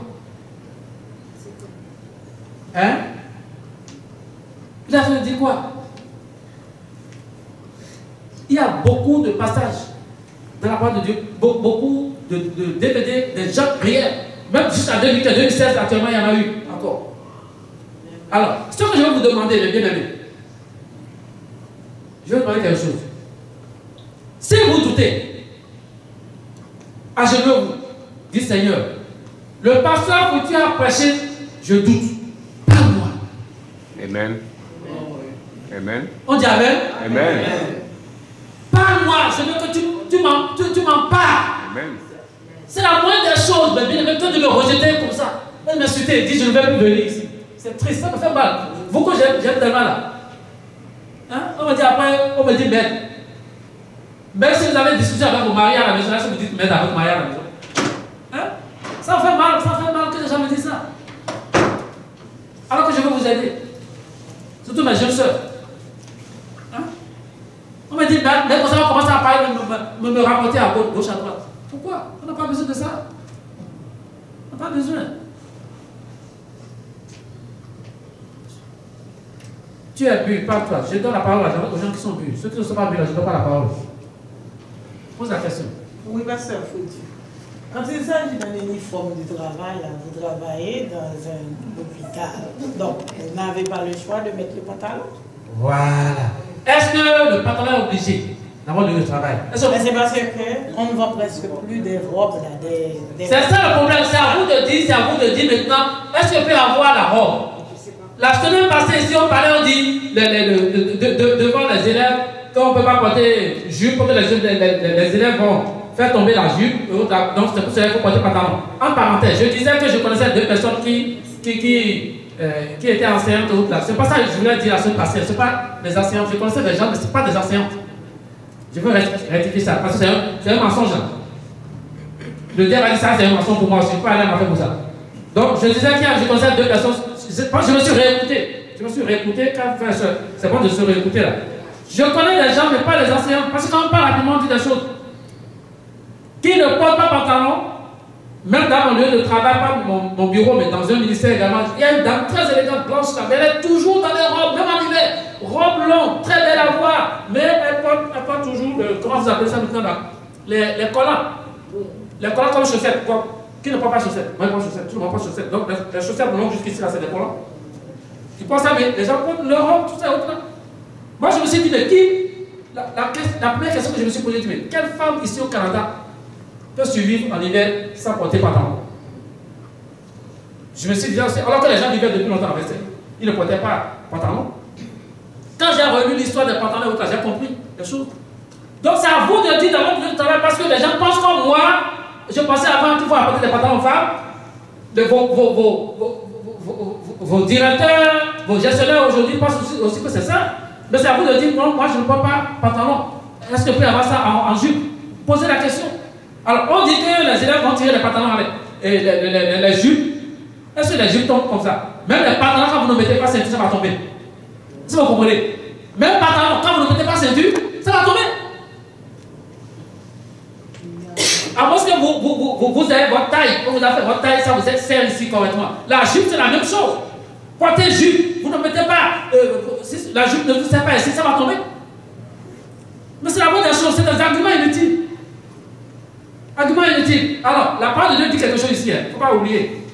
Speaker 1: Hein? Il a dit quoi? Il y a beaucoup de passages dans la parole de Dieu, beaucoup de DVD, des gens réels. Même jusqu'à 2016, actuellement, il y en a eu encore. Alors, ce que je vais vous demander, les bien-aimés, je vais vous demander quelque chose. Si vous doutez, agenouillez-vous, dites Seigneur, le pasteur que tu as prêché, je doute. Parle-moi.
Speaker 2: Amen. Amen.
Speaker 1: On dit Amen.
Speaker 2: Amen.
Speaker 1: Parle-moi, je veux que tu m'en parles.
Speaker 2: Amen.
Speaker 1: C'est la moindre des choses, mais bien toi de me rejeter comme ça. Même m'insulter, dire je ne vais plus venir ici. C'est triste, ça me fait mal. Vous que j'aime tellement là. Hein? On me dit après, on me dit merde. Même si vous avez discuté avec vos maris à la maison, là, si vous dites merde avec vos maris à la maison. Hein? Ça fait mal que les gens me disent ça. Alors que je veux vous aider. Surtout mes jeunes soeurs. Hein? On me dit, mais comme ça, on commence à parler, me rapporter à gauche, à droite. Pourquoi? On n'a pas besoin de ça. On n'a pas besoin. Tu es bu, parle-toi. Je donne la parole aux gens qui sont bu. Ceux qui ne sont pas bu, je ne donne pas la parole. Pose la question.
Speaker 3: Oui, pasteur, faut dire.
Speaker 4: Quand il s'agit d'un uniforme du travail, là, vous travaillez dans un hôpital. Donc, vous n'avez pas le choix de mettre le pantalon.
Speaker 1: Voilà. Est-ce que le pantalon est obligé d'avoir le travail?
Speaker 4: C'est parce qu'on ne voit presque plus des robes. Des...
Speaker 1: C'est ça le problème. C'est à vous de dire maintenant, est-ce que je peux avoir la robe? La semaine passée, ici, on parlait, on dit, devant les élèves, qu'on ne peut pas porter jupe, parce que les élèves vont faire tomber la jupe, donc c'est pour cela qu'il faut porter pantalon. En parenthèse, je disais que je connaissais 2 personnes qui étaient enseignantes. C'est pas ça que je voulais dire la semaine passée. Ce n'est pas des enseignantes. Je connaissais des gens, mais ce n'est pas des enseignantes. Je veux rectifier ça, parce que c'est un mensonge. Le diable a dit ça, c'est un mensonge pour moi aussi. Je ne peux pas aller m'en faire pour ça. Donc, je disais que je connaissais 2 personnes. Je me suis réécouté. C'est bon de se réécouter là. Je connais des gens, mais pas les enseignants. Parce que quand on parle rapidement, on dit des choses. Qui ne porte pas pantalon, même dans mon lieu de travail, pas mon bureau, mais dans un ministère également, il y a une dame très élégante, blanche, là, mais elle est toujours dans les robes, même en hiver. Robe longue, très belle à voir, mais elle porte toujours, comment vous appelez ça maintenant là? Les collants. Les collants comme chaussettes. Qui ne porte pas chaussettes? Moi, je porte chaussettes. Tout le monde porte chaussettes. Donc, les chaussettes longues jusqu'ici, là, c'est des collants. Tu penses ça, mais les gens portent leur robe, tout ça, autre là. Moi, je me suis dit, mais qui? La première question que je me suis posée, mais quelle femme ici au Canada peut survivre en hiver sans porter pantalon? Je me suis dit, alors que les gens vivaient depuis longtemps avec ça, ils ne portaient pas pantalon. Quand j'ai relu l'histoire des pantalons, j'ai compris les choses. Donc c'est à vous de dire dans votre lieu de travail, parce que les gens pensent comme moi. Je pensais avant qu'il faut apporter des pantalons aux femmes, vos directeurs, vos gestionnaires aujourd'hui pensent aussi que c'est ça. Mais c'est à vous de dire, non, moi je ne porte pas pantalon. Est-ce que je peux avoir ça en jupe? Posez la question. Alors on dit que les élèves vont tirer les pantalons avec les jupes. Est-ce que les jupes tombent comme ça? Même les pantalons, quand vous ne mettez pas ceinture, ça va tomber. Si vous comprenez. Même pantalon, quand vous ne mettez pas ceinture, ça va tomber. À moins que vous avez votre taille, quand vous avez fait votre taille, ça vous serre ici correctement. La jupe, c'est la même chose. Portez jupe, vous ne mettez pas, la jupe ne vous sert pas ici, ça va tomber. Mais c'est la bonne des choses, c'est des arguments inutiles. Arguments inutiles. Alors, la parole de Dieu dit quelque chose ici, il ne faut pas oublier.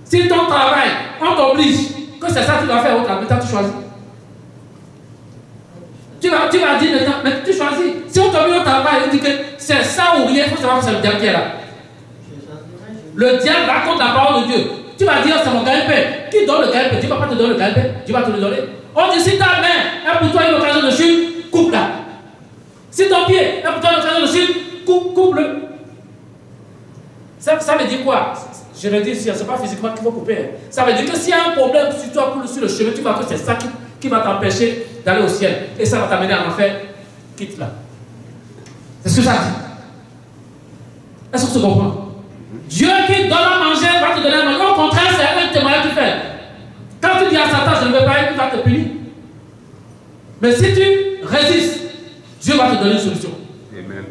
Speaker 1: Si ton travail, on t'oblige, que c'est ça que tu dois faire au travail, tu choisis. Tu vas dire maintenant, mais tu choisis. Si on t'oblige au travail, on dit que c'est ça ou rien, il faut savoir que c'est le diable qui est là. Le diable raconte la parole de Dieu. Tu vas dire, c'est mon gagne-pain. Qui donne le gagne-pain? Dieu ne va pas te donner le gagne-pain. Dieu va te le donner. On dit, si ta main est pour toi une occasion de chute, coupe-la. Si ton pied est pour toi une occasion de chute, coupe-le. Ça veut dire quoi? Je le dis, ce n'est pas physiquement qu'il faut couper. Ça veut dire que s'il y a un problème sur toi, sur le chemin, tu vas voir que c'est ça qui va t'empêcher d'aller au ciel. Et ça va t'amener en enfer. Quitte-la. C'est ce que ça dit. Est-ce que tu comprends? Dieu qui donne à manger va te donner à manger. Au contraire, c'est un témoignage que tu fais. Quand tu dis à Satan, je ne veux pas, il va te punir. Mais si tu résistes, Dieu va te donner une solution.
Speaker 2: Amen.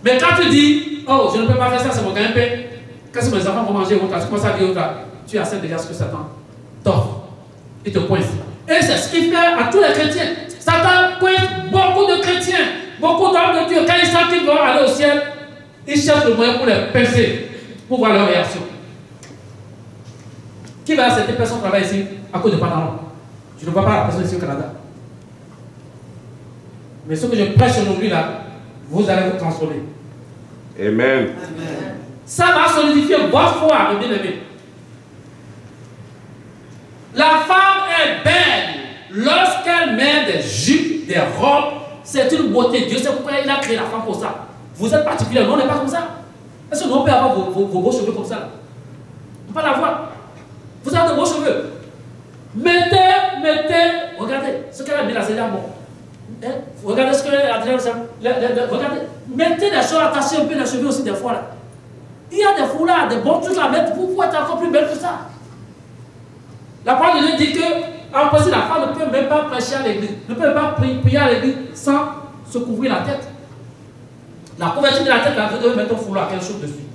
Speaker 1: Mais quand tu dis, oh, je ne peux pas faire ça, c'est mon gagne-pain. Qu'est-ce que mes enfants vont manger? Tu commences à dire, tu acceptes déjà ce que Satan t'offre. Il te coince. Et c'est ce qu'il fait à tous les chrétiens. Satan coince beaucoup de chrétiens, beaucoup d'hommes de Dieu. Quand ils sentent qu'ils vont aller au ciel, ils cherchent le moyen pour les pincer, pour voir leur réaction. Qui va accepter personne travailler ici à cause de pantalon? Je ne vois pas la personne ici au Canada. Mais ce que je prêche aujourd'hui là, vous allez vous transformer.
Speaker 2: Amen.
Speaker 1: Ça va solidifier votre foi, le bien-aimé. La femme est belle lorsqu'elle met des jupes, des robes. C'est une beauté. Dieu sait pourquoi il a créé la femme pour ça. Vous êtes particulier, nous on n'est pas comme ça. Est-ce que nous on peut avoir vos beaux cheveux comme ça là? On peut l'avoir. Vous avez de beaux cheveux. Mettez, regardez, ce qu'elle a mis là, c'est là, bon. Regardez ce qu'elle a dit là, regardez. Mettez des choses, attachez un peu les cheveux aussi des fois là. Il y a des foulards, des bons trucs à mettre pour être encore plus belle que ça. La parole de Dieu dit que, en principe, la femme ne peut même pas prêcher à l'église, ne peut pas prier à l'église sans se couvrir la tête. La couverture de la tête, là, vous devez mettre un foulard, quelque chose dessus.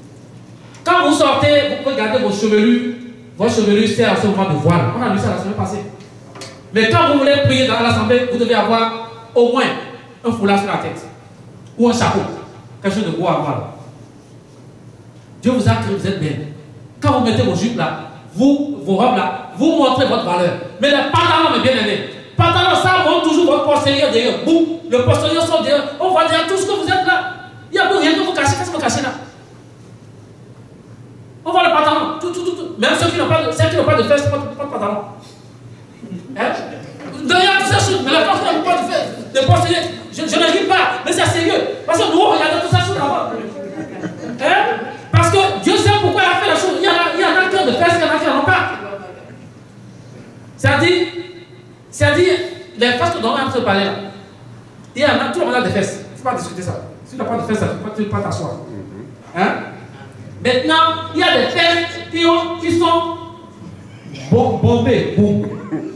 Speaker 1: Quand vous sortez, vous pouvez garder vos chevelures. Vos chevelures, c'est à ce moment de voile. On a lu ça la semaine passée. Mais quand vous voulez prier dans l'assemblée, vous devez avoir au moins un foulard sur la tête. Ou un chapeau. Quelque chose de beau à voir. Dieu vous a créé, vous êtes bien. Quand vous mettez vos jupes là, vos robes là, vous montrez votre valeur. Mais les pantalons, mes bien-aimés, pantalons, ça montre toujours votre postérieur derrière. Vous, le postérieur sort derrière. On va dire tout ce que vous êtes là. Il n'y a plus rien que vous cachez. Qu'est-ce que vous cachez là? On voit le pantalon, tout. Même ceux qui n'ont pas de fesses, pas de pantalon. Hein? Derrière tout ça, mais la force n'a pas de fesses. Les postérieurs, je ne ris pas, mais c'est sérieux. Parce que nous, regardez tout ça sur là-bas. Hein? Parce que Dieu sait pourquoi il a fait la chose. Il y en a qui ont de fesses, il y en a qui n'en ont pas. C'est-à-dire, les fesses dont on se parler là. Il y en a, tout le monde a des fesses. Il ne faut pas discuter ça. Si tu n'as pas de fesses, tu ne peux pas t'asseoir. Hein? Maintenant, il y a des fesses qui sont bombées, boum,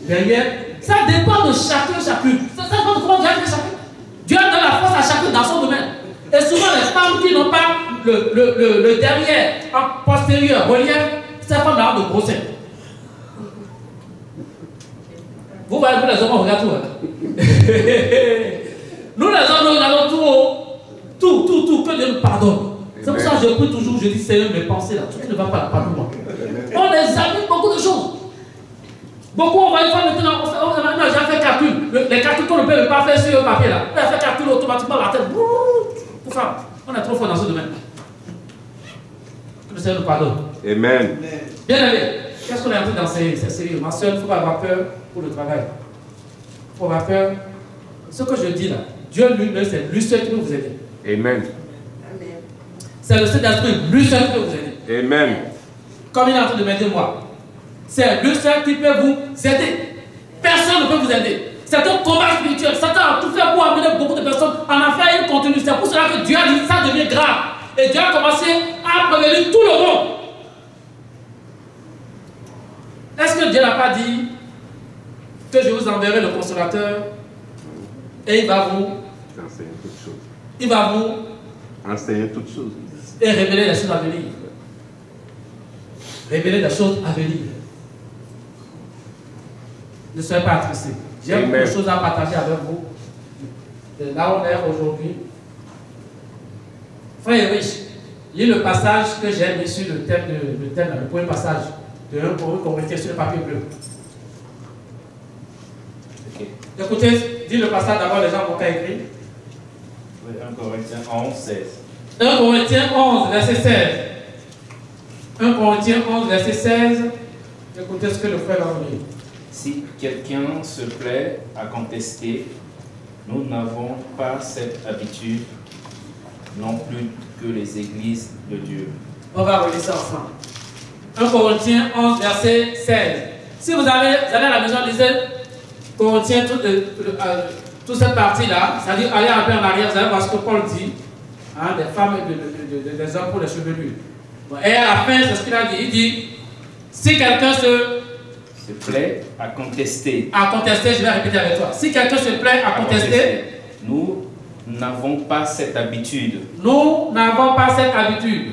Speaker 1: derrière. Ça dépend de chacune. Ça dépend de comment Dieu a fait chacun. Dieu donne la force à chacun dans son domaine. Et souvent, les femmes qui n'ont pas le derrière, en postérieur, relief, ces femmes-là ont de gros seins. Vous voyez, nous les hommes, on regarde tout. Hein? Nous les hommes, nous regardons tout haut. Tout, que Dieu nous pardonne. C'est pour ça que je prie toujours, je dis Seigneur, mes pensées là, tout ce qui ne va pas, pardonne-moi. On examine beaucoup de choses. Beaucoup, on va une fois maintenant, on a déjà fait calcul. Les calculs qu'on ne peut pas faire sur le papier là. On a fait calcul automatiquement la tête. Pour ça, on est trop fort dans ce domaine. Que le Seigneur nous pardonne.
Speaker 2: Amen.
Speaker 1: Bien aimé, qu'est-ce qu'on est en train d'enseigner? C'est sérieux. Ma soeur, il ne faut pas avoir peur pour le travail. Il faut avoir peur. Ce que je dis là, Dieu lui-même, c'est lui seul qui peut vous aider.
Speaker 2: Amen.
Speaker 1: C'est le Saint-Esprit, lui seul qui peut vous aider.
Speaker 2: Amen.
Speaker 1: Comme il est en train de m'aider moi. C'est lui seul qui peut vous aider. Personne ne peut vous aider. C'est un combat spirituel. Satan a tout fait pour amener beaucoup de personnes en affaires et continue. C'est pour cela que Dieu a dit que ça devient grave. Et Dieu a commencé à prévenir tout le monde. Est-ce que Dieu n'a pas dit que je vous enverrai le consolateur et il va vous
Speaker 2: enseigner toutes choses.
Speaker 1: Il va vous
Speaker 2: enseigner toutes choses.
Speaker 1: Et révéler les choses à venir. Révéler des choses à venir. Ne soyez pas attristés. J'ai beaucoup de choses à partager avec vous. Là où on est aujourd'hui. Frère riche, lis le passage que j'ai mis sur le thème, le premier passage de 1 Corinthiens sur le papier bleu. Okay. Écoutez, dis le passage d'abord, les gens vont écrire.
Speaker 5: 1 Corinthiens 11, 16.
Speaker 1: 1 Corinthiens 11, verset 16. 1 Corinthiens 11, verset 16. Écoutez ce que le frère va vous dire.
Speaker 5: Si quelqu'un se plaît à contester, nous n'avons pas cette habitude non plus que les églises de Dieu. On va relire ça ensemble.
Speaker 1: 1 Corinthiens 11, verset 16. Si vous allez à la maison, lisez Corinthiens, toute cette partie-là, c'est-à-dire aller un peu en arrière, vous allez voir ce que Paul dit, hein, des femmes et des hommes pour les chevelures. Bon, et à la fin, c'est ce qu'il a dit. Il dit, si quelqu'un se
Speaker 5: plaît à contester.
Speaker 1: À contester, je vais répéter avec toi. Si quelqu'un se plaît à contester,
Speaker 5: nous n'avons pas cette habitude.
Speaker 1: Nous n'avons pas cette habitude.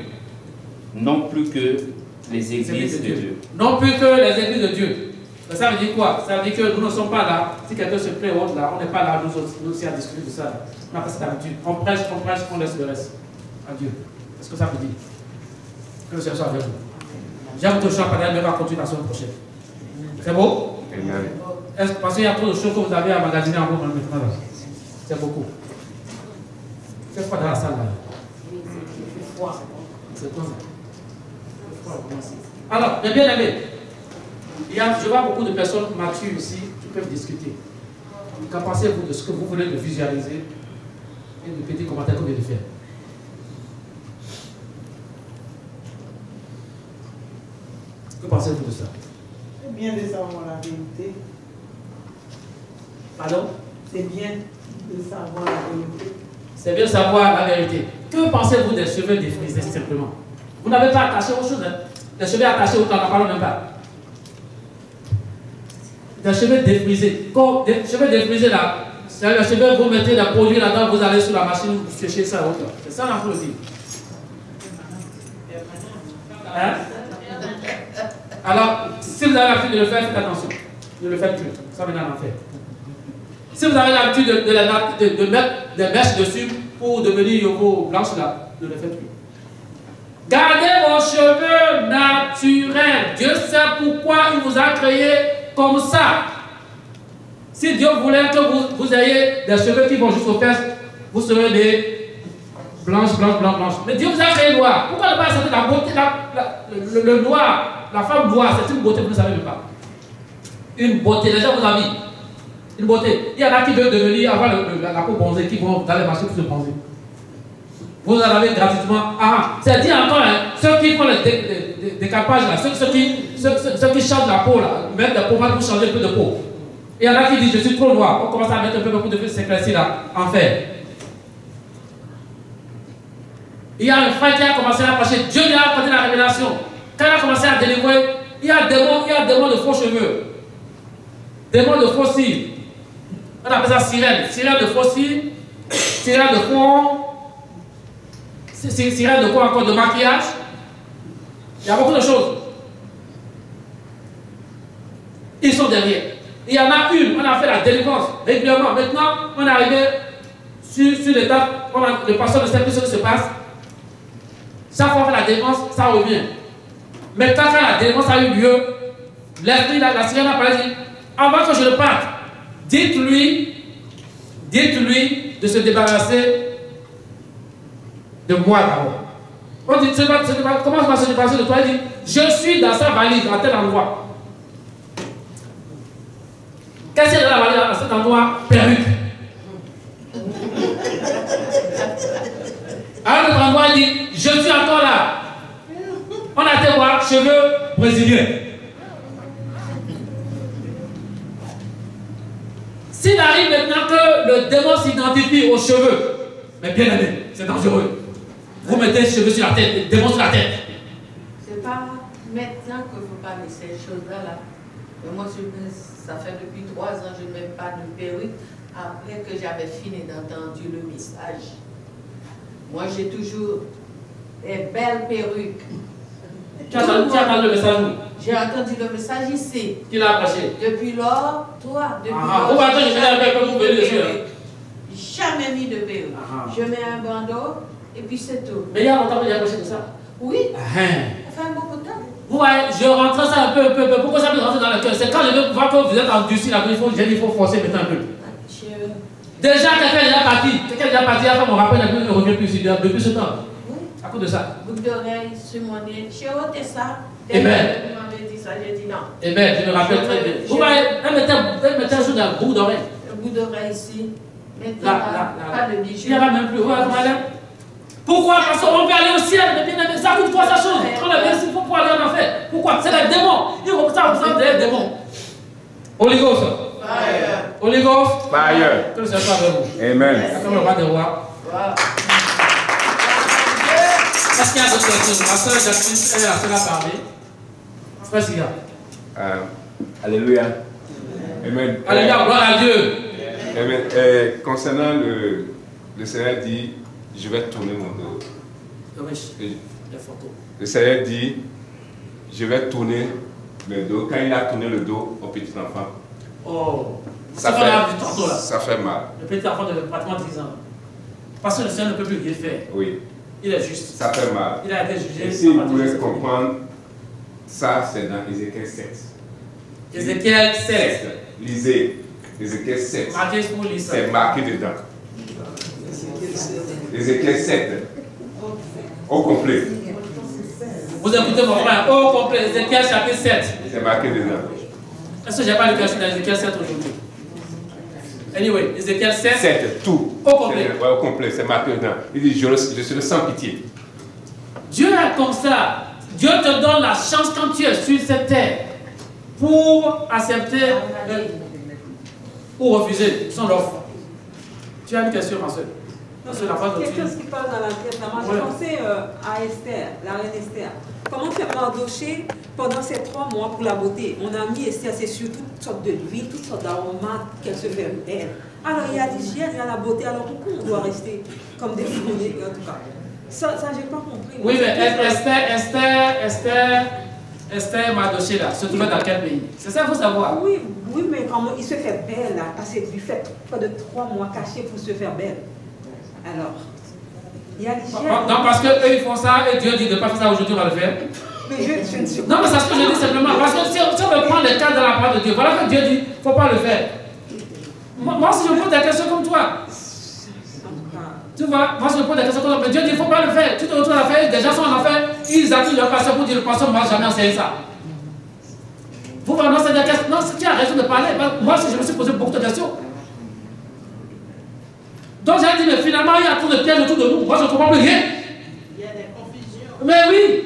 Speaker 5: Non plus que les églises de Dieu.
Speaker 1: Non plus que les églises de Dieu. Ça veut dire quoi? Ça veut dire que nous ne sommes pas là. Si quelqu'un se plaît ou autre là, on n'est pas là nous aussi à discuter de ça. On n'a pas cette habitude. On prêche, on laisse le reste à Dieu. Est-ce que ça veut dire? Que le Seigneur soit avec vous. J'aime votre chant, mais on va continuer la semaine prochaine. C'est beau? Parce qu'il y a trop de choses que vous avez à magasiner en vous maintenant. C'est beaucoup. C'est froid dans la salle là. C'est froid. C'est quoi ça? Alors, mes bien-aimés, je vois beaucoup de personnes matures ici qui peuvent discuter. Qu'en pensez-vous de ce que vous voulez de visualiser et de petits commentaires que vous venez de faire? Que pensez-vous de ça?
Speaker 4: C'est bien de savoir la vérité.
Speaker 1: Pardon?
Speaker 4: C'est bien de savoir la vérité.
Speaker 1: C'est bien de savoir la vérité. Que pensez-vous des cheveux défrisés simplement? Vous n'avez pas attaché aux choses, hein? Des cheveux attachés, autant n'en parlons même pas. Des cheveux défrisés. Des cheveux défrisés là, c'est les cheveux, vous mettez des produits là-dedans, vous allez sur la machine, vous séchez ça. C'est ça l'enfant aussi. Hein? Alors, si vous avez l'habitude de le faire, faites attention. Ne le faites plus. Ça va en faire. Si vous avez l'habitude de mettre des mèches dessus pour devenir yogo blanche là, ne le faites plus. Gardez cheveux naturels. Dieu sait pourquoi il vous a créé comme ça. Si Dieu voulait que vous ayez des cheveux qui vont jusqu'aux fesses, vous serez des blanches. Mais Dieu vous a créé noir. Pourquoi ne pas accepter la beauté, le noir, la femme noire, c'est une beauté, vous ne savez même pas. Une beauté, les gens vous envient. Une beauté. Il y en a qui veulent devenir, avoir la peau bronzée, qui vont dans les marchés pour se bronzer. Vous en avez gratuitement. C'est dit encore, hein, ceux qui font les décapages, là, ceux qui changent la peau, là, mettent la pommade pour changer un peu de peau. Il y en a qui disent, je suis trop noir. On commence à mettre un peu beaucoup de s'éclaircir là, en fait. Il y a un frère qui a commencé à prêcher. Dieu lui a apporté la révélation. Quand il a commencé à délivrer, il y a des démons de faux cheveux. Démons de faux cils. On appelle ça sirène. Sirène de faux cils. Sirène de faux. Sirène de quoi encore? De maquillage. Il y a beaucoup de choses. Ils sont derrière. Il y en a une, on a fait la délivrance régulièrement. Maintenant, on est arrivé sur l'étape, le pasteur ne sait plus ce qui se passe. Chaque fois qu'on fait la délivrance, ça revient. Maintenant, quand la délivrance a eu lieu, l'esprit, la sirène a parlé, dit, avant que je le parte, dites-lui de se débarrasser de moi d'abord. On dit, comment on va se débarrasser de toi? Il dit, je suis dans sa valise, à tel endroit. Qu'est-ce qu'il y a dans la valise, à cet endroit? Perruque. À un autre endroit, il dit, je suis encore là. On a été voir cheveux brésiliens. S'il arrive maintenant que le démon s'identifie aux cheveux, mais bien aimé, c'est dangereux. Vous mettez les cheveux sur la tête, le démon sur la tête.
Speaker 3: C'est pas maintenant qu'il ne faut pas laisser ces choses-là. Là. Moi, ça fait depuis 3 ans que je ne mets pas de perruque après que j'avais fini d'entendre le message. Moi, j'ai toujours des belles perruques.
Speaker 1: Tu as entendu le message où?
Speaker 3: J'ai entendu le message ici.
Speaker 1: Qui l'a approché?
Speaker 3: Depuis lors, toi, depuis lors.
Speaker 1: Vous attendez, je vais avec vous venir dessus.
Speaker 3: Jamais mis de perruque. Je mets un bandeau et puis c'est tout.
Speaker 1: Mais il y a longtemps que j'ai approché de ça?
Speaker 3: Oui. Ça fait beaucoup de temps.
Speaker 1: Vous voyez, je rentre ça un peu. Pourquoi ça peut rentrer dans le cœur? C'est quand je veux voir que vous êtes endurci là, il faut forcer maintenant un peu. Déjà, quelqu'un est déjà parti. Quelqu'un est déjà parti, après mon rappel ne revient plus depuis ce temps.
Speaker 3: Oui.
Speaker 1: À cause de ça.
Speaker 3: Boucle d'oreille sur mon nez. J'ai ôté ça.
Speaker 1: Amen.
Speaker 3: Il m'avait dit ça, j'ai dit non.
Speaker 1: Amen, je me rappelle très bien. Vous voyez, elle mettait un jour dans le bout d'oreille.
Speaker 3: Le bout d'oreille ici. Maintenant, pas de bijoux.
Speaker 1: Il n'y en a même plus. Vous voyez comment elle est? Pourquoi? Parce qu'on veut aller au ciel, mais bien aimé, ça coûte quoi sa chose? On a bien ici pour aller en enfer. Pourquoi? C'est les démons. Ils représentent des démons. Holy Ghost.
Speaker 3: Fire.
Speaker 1: Holy Ghost.
Speaker 2: Fire.
Speaker 1: Que le Seigneur soit avec vous.
Speaker 2: Amen.
Speaker 1: Comme le roi des rois. Est-ce qu'il y a d'autres questions? Ma soeur Jacqueline, elle est la seule à parler. Frère Siga.
Speaker 2: Alléluia. Amen.
Speaker 1: Alléluia, gloire à Dieu.
Speaker 2: Amen. Concernant le Seigneur dit, je vais tourner mon dos.
Speaker 1: Les photos.
Speaker 2: Le Seigneur dit, je vais tourner le dos. Quand il a tourné le dos au petit enfant, ça fait mal.
Speaker 1: Le petit enfant de pratiquement 10 ans. Parce que le Seigneur ne peut plus rien faire.
Speaker 2: Oui.
Speaker 1: Il est juste.
Speaker 2: Ça fait mal.
Speaker 1: Il a été jugé.
Speaker 2: Et si vous voulez comprendre, ça c'est dans Ézéchiel 7.
Speaker 1: Ézéchiel 7.
Speaker 2: Lisez Ézéchiel 7. C'est marqué dedans. Ézéchiel 7. Au complet.
Speaker 1: Vous écoutez mon frère, au complet. Ézéchiel chapitre 7.
Speaker 2: C'est marqué dedans.
Speaker 1: Est-ce que je n'ai pas le verset dans Ézéchiel 7 aujourd'hui? Anyway, Ézéchiel 7.
Speaker 2: 7, tout.
Speaker 1: Au complet.
Speaker 2: Ouais, au complet, c'est marqué dedans. Il dit, je serai sans pitié.
Speaker 1: Dieu est comme ça. Dieu te donne la chance quand tu es sur cette terre pour accepter ou refuser son offre. Tu as une question, ma soeur?
Speaker 6: Quelque chose qui passe dans la tête. Moi, je pensais à Esther, la reine Esther. Comment faire Mardoché pendant ces 3 mois pour la beauté? On a mis Esther, c'est sur toutes sortes de l'huile, toutes sortes d'aromates qu'elle se fait belle. Alors il y a l'hygiène, il y a la beauté. Alors pourquoi on doit rester comme des fournées en tout cas? Ça j'ai pas compris.
Speaker 1: Oui, mais Esther Mardoché là, se trouvait dans quel pays? C'est ça qu'il faut savoir.
Speaker 6: Oui, mais comment il se fait belle là, parce qu'il fait près de 3 mois caché pour se faire belle. Alors,
Speaker 1: Non, parce qu'eux ils font ça et Dieu dit de ne pas faire ça aujourd'hui, on va le faire. Non, mais c'est ce que je dis simplement. Parce que si on veut prendre le cas de la part de Dieu, voilà que Dieu dit, il ne faut pas le faire. Moi, si je me pose des questions comme toi, tu vois, moi, je me pose des questions comme toi, mais Dieu dit, il ne faut pas le faire. Tu te retrouves à faire, des gens sont en affaire, ils accusent leur pasteur pour dire, le pasteur ne m'a jamais enseigné ça. Vous voyez, non, c'est des questions. Non, tu as raison de parler. Moi, je me suis posé beaucoup de questions. Donc, j'ai dit, mais finalement, il y a trop de pièges autour de nous. Moi, je ne comprends plus rien.
Speaker 4: Il y a des confusions.
Speaker 1: Mais oui.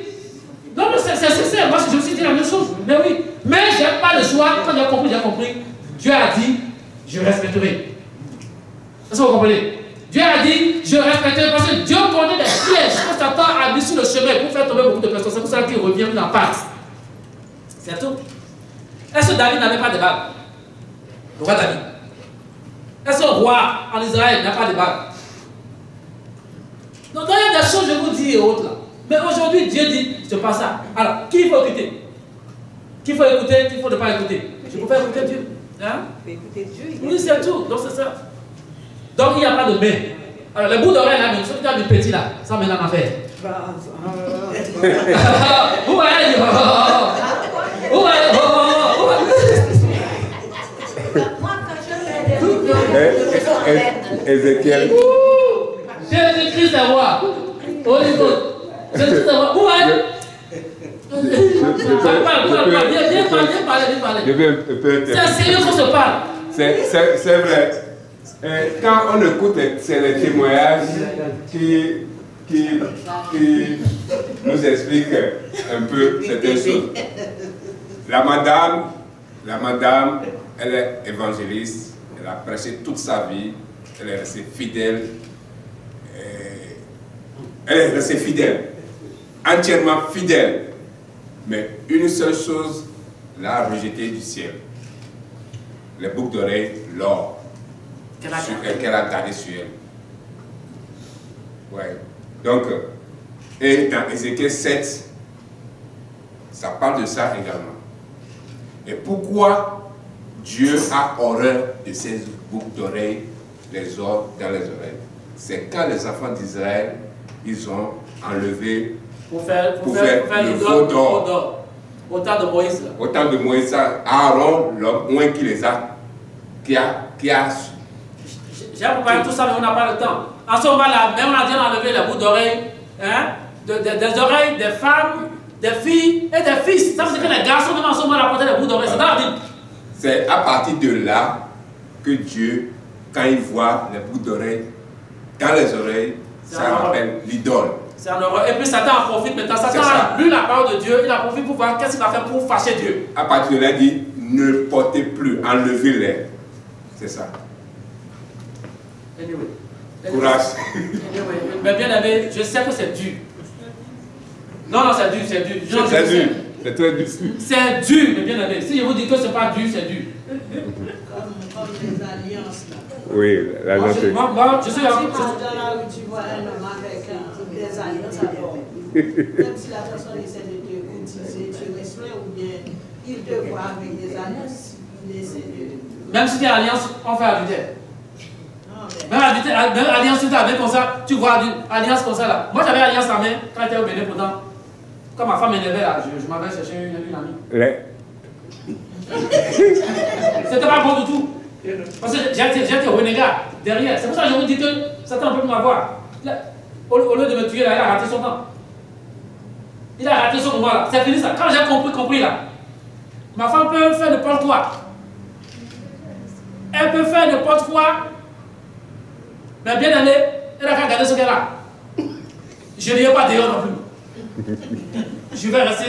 Speaker 1: Non, mais c'est sincère. Moi, je me suis dit la même chose. Mais oui. Mais je n'ai pas le choix. Quand j'ai compris. Dieu a dit, je respecterai. Est-ce que vous comprenez? Dieu a dit, je respecterai. Parce que Dieu connaît les pièges que Satan a mis sur le chemin pour faire tomber beaucoup de personnes. C'est pour ça qu'il revient en part. C'est tout. Est-ce que David n'avait pas de bague? Le roi David. Est-ce que le roi en Israël n'a pas de bague? Donc, il y a des choses, je vous dis, et autres là. Mais aujourd'hui, Dieu dit, c'est pas ça. Alors, qui il faut écouter? Qui il faut écouter? Qui il faut ne pas écouter? Je peux faire écouter Dieu. Hein?
Speaker 6: Écouter Dieu.
Speaker 1: Oui, c'est tout. Donc, c'est ça. Donc, il n'y a pas de main. Alors, le bout d'oreille là, même, celui qui a du petit là, ça met en affaire. Où est-ce?
Speaker 3: Moi, quand je fais des
Speaker 2: Ézéchiel.
Speaker 1: Jésus-Christ est roi. Holy Ghost. Jésus-Christ est roi. Où est-ce? Viens parler. C'est sérieux qu'on se parle.
Speaker 2: C'est vrai. Quand on écoute, c'est les témoignages qui nous expliquent un peu certaines choses. La madame, elle est évangéliste, elle a prêché toute sa vie, elle est restée fidèle. Elle est restée fidèle, entièrement fidèle. Mais une seule chose l'a rejetée du ciel. Les boucles d'oreilles, l'or qu'elle a gardé sur elle. Ouais. Donc, et dans Ézéchiel 7, ça parle de ça également. Et pourquoi Dieu a horreur de ces boucles d'oreilles, les or dans les oreilles? C'est quand les enfants d'Israël, ils ont enlevé
Speaker 1: pour faire le veau d'or. Au temps de Moïse.
Speaker 2: Au temps de Moïse, Aaron, l'homme qui les a, qui a
Speaker 1: j'ai préparé tout ça, mais on n'a pas le temps. En ce moment-là, même on a déjà enlevé les bouts d'oreilles, hein, des oreilles des femmes, des filles et des fils. Ça veut dire que les garçons, même en ce moment-là, portaient les bouts d'oreilles. C'est dans la Bible.
Speaker 2: C'est à partir de là que Dieu, quand il voit les bouts d'oreilles dans les oreilles, ça rappelle l'idole.
Speaker 1: C'est en horreur. Et puis Satan en profite maintenant. Satan a lu la parole de Dieu, il en profite pour voir qu'est-ce qu'il va faire pour fâcher Dieu.
Speaker 2: À partir de là, il dit ne portez plus, enlevez-les. C'est ça.
Speaker 1: Anyway.
Speaker 2: Courage.
Speaker 1: Anyway. Mais bien aimé, je sais que c'est dur. Non, c'est dur, c'est dur.
Speaker 2: C'est dur. C'est très dur.
Speaker 1: C'est dur, mais bien aimé. Si je vous dis que c'est pas dur, c'est dur.
Speaker 4: Comme les alliances là.
Speaker 2: Oui, l'alliance.
Speaker 1: Moi, je suis
Speaker 4: dans la rue, tu vois un homme avec des alliances alors. Même si la personne essaie de te courtiser, tu respectes ou bien il te voit avec des alliances, il essaie de.
Speaker 1: Même si tu as alliance, on fait adultère. Même alliance, tu as comme ça, tu vois alliance comme ça là. Moi j'avais alliance en main quand j'étais au Bénin pourtant. Quand ma femme m'énervait là, je m'avais cherché une amie. C'était pas bon du tout. Parce que j'étais renégat derrière. C'est pour ça que je vous dis que Satan peut m'avoir. Au lieu de me tuer là, il a raté son temps. Il a raté son moment là. C'est fini ça. Quand j'ai compris là, ma femme peut faire n'importe quoi. Elle peut faire n'importe quoi. Mais bien aimé, elle a qu'à garder ce qu'elle a. Je ne l'ai pas dehors non plus. Je vais rester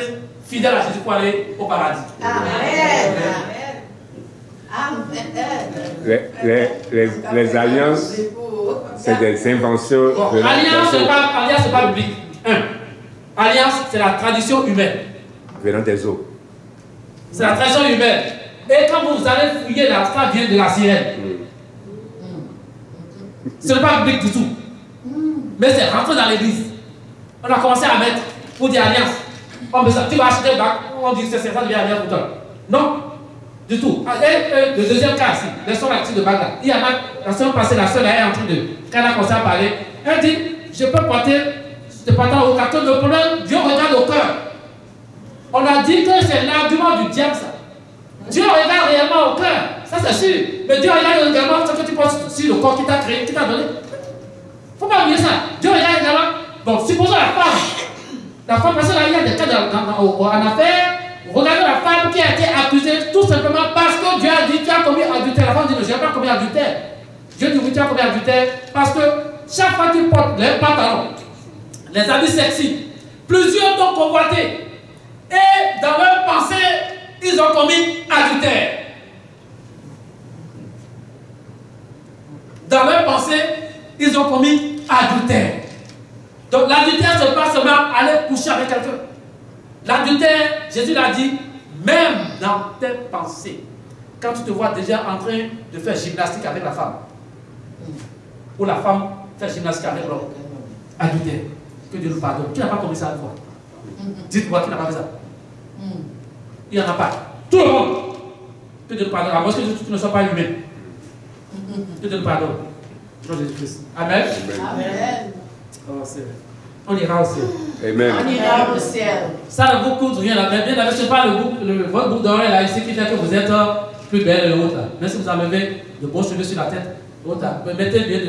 Speaker 1: fidèle à Jésus pour aller au paradis.
Speaker 3: Amen.
Speaker 2: Les alliances, c'est des inventions.
Speaker 1: Bon, alliance, c'est pas biblique. Alliance, c'est la tradition humaine.
Speaker 2: Venant des eaux.
Speaker 1: C'est la tradition humaine. Et quand vous allez fouiller là, ça vient de la sirène. Ce n'est pas biblique du tout. Mais c'est rentré dans l'église. On a commencé à mettre pour dire alliance. On dit ça, tu vas acheter un bac, on dit que c'est ça devient alliance pour toi. Non, du tout. Et le deuxième cas ici, les soeurs actives de bac là. Il y en a, la semaine passée, la soeur est en train de, quand elle a commencé à parler, elle dit, je peux porter ce pantalon au carton. Le problème, Dieu regarde au cœur. On a dit que c'est l'argument du diable, ça. Dieu regarde réellement au cœur, ça c'est sûr. Mais Dieu regarde également ce que tu portes sur le corps qui t'a créé, qui t'a donné. Il ne faut pas oublier ça. Dieu regarde également. Bon, supposons la femme. La femme, parce qu'il y a des cas en affaire. Regardez la femme qui a été accusée tout simplement parce que Dieu a dit tu as commis adultère. La femme dit non, je n'ai pas commis adultère. Dieu dit oui, tu as commis adultère parce que chaque fois que tu portes les pantalons, les habits sexy, plusieurs t'ont convoité. Et dans leur pensée, ils ont commis adultère. Dans leur pensée, ils ont commis adultère. Donc l'adultère, ce n'est pas seulement aller coucher avec quelqu'un. L'adultère, Jésus l'a dit, même dans tes pensées. Quand tu te vois déjà en train de faire gymnastique avec la femme, ou la femme fait gymnastique avec l'homme, adultère, que Dieu nous pardonne. Qui n'a pas commis ça une fois? Dites-moi qui n'a pas fait ça. Il n'y en a pas. Tout le monde. Que Dieu nous pardonne. À moins que tu ne sois pas humain. Que Dieu nous pardonne. Au nom de Jésus-Christ. Amen.
Speaker 3: Amen.
Speaker 1: Oh, on ira au ciel.
Speaker 2: Amen.
Speaker 3: On ira au ciel.
Speaker 1: Ça ne vous coûte rien. Mais bien, ce n'est pas votre boucle d'oreille là ici qui fait que vous êtes plus belle et l'autre là. Même si vous enlevez de beaux cheveux sur la tête, l'autre là. Mettez bien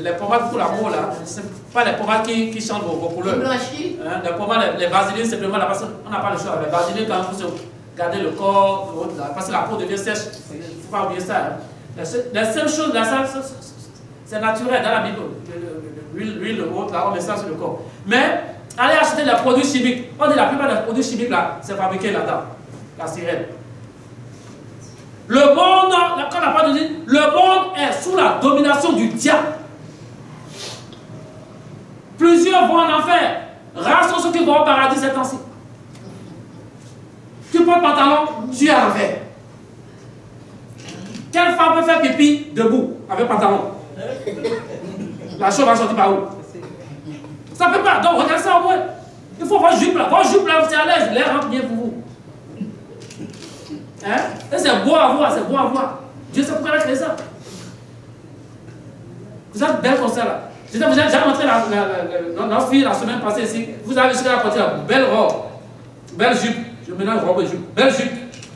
Speaker 1: les pommades pour l'amour là. Ce n'est pas les pommades qui changent vos couleurs.
Speaker 3: Blanchis.
Speaker 1: Hein, les pommades, les vaselines, simplement là, parce qu'on n'a pas le choix. Les vaselines, quand vous gardez le corps, l'autre là, parce que la peau devient sèche. Il ne faut pas oublier ça. Hein. La seule chose là, c'est naturel dans la Bible. L'huile, le haut, là, on met ça sur le corps. Mais, allez acheter des produits chimiques. On dit la plupart des produits chimiques, là, c'est fabriqué là-dedans. La sirène. Le monde, quand on n'a pas dit, le monde est sous la domination du diable. Plusieurs vont en enfer. Rares sont ceux qui vont au paradis ces temps-ci. Tu prends le pantalon, tu es à l'enfer. Quelle femme peut faire pipi debout avec pantalon? La chose va sortir par où? Ça ne peut pas. Donc, regardez ça au moins. Il faut voir jupe là. Votre jupe là, c'est à l'aise. L'air rentre bien pour vous. Hein? Et c'est beau à voir, c'est beau à voir. Dieu sait pourquoi il a créé ça. Vous êtes belle comme ça là. J'ai montré notre fille la semaine passée ici. Vous avez jusqu'à la porter la belle robe. Belle jupe. Je mélange robe et jupe. Belle jupe.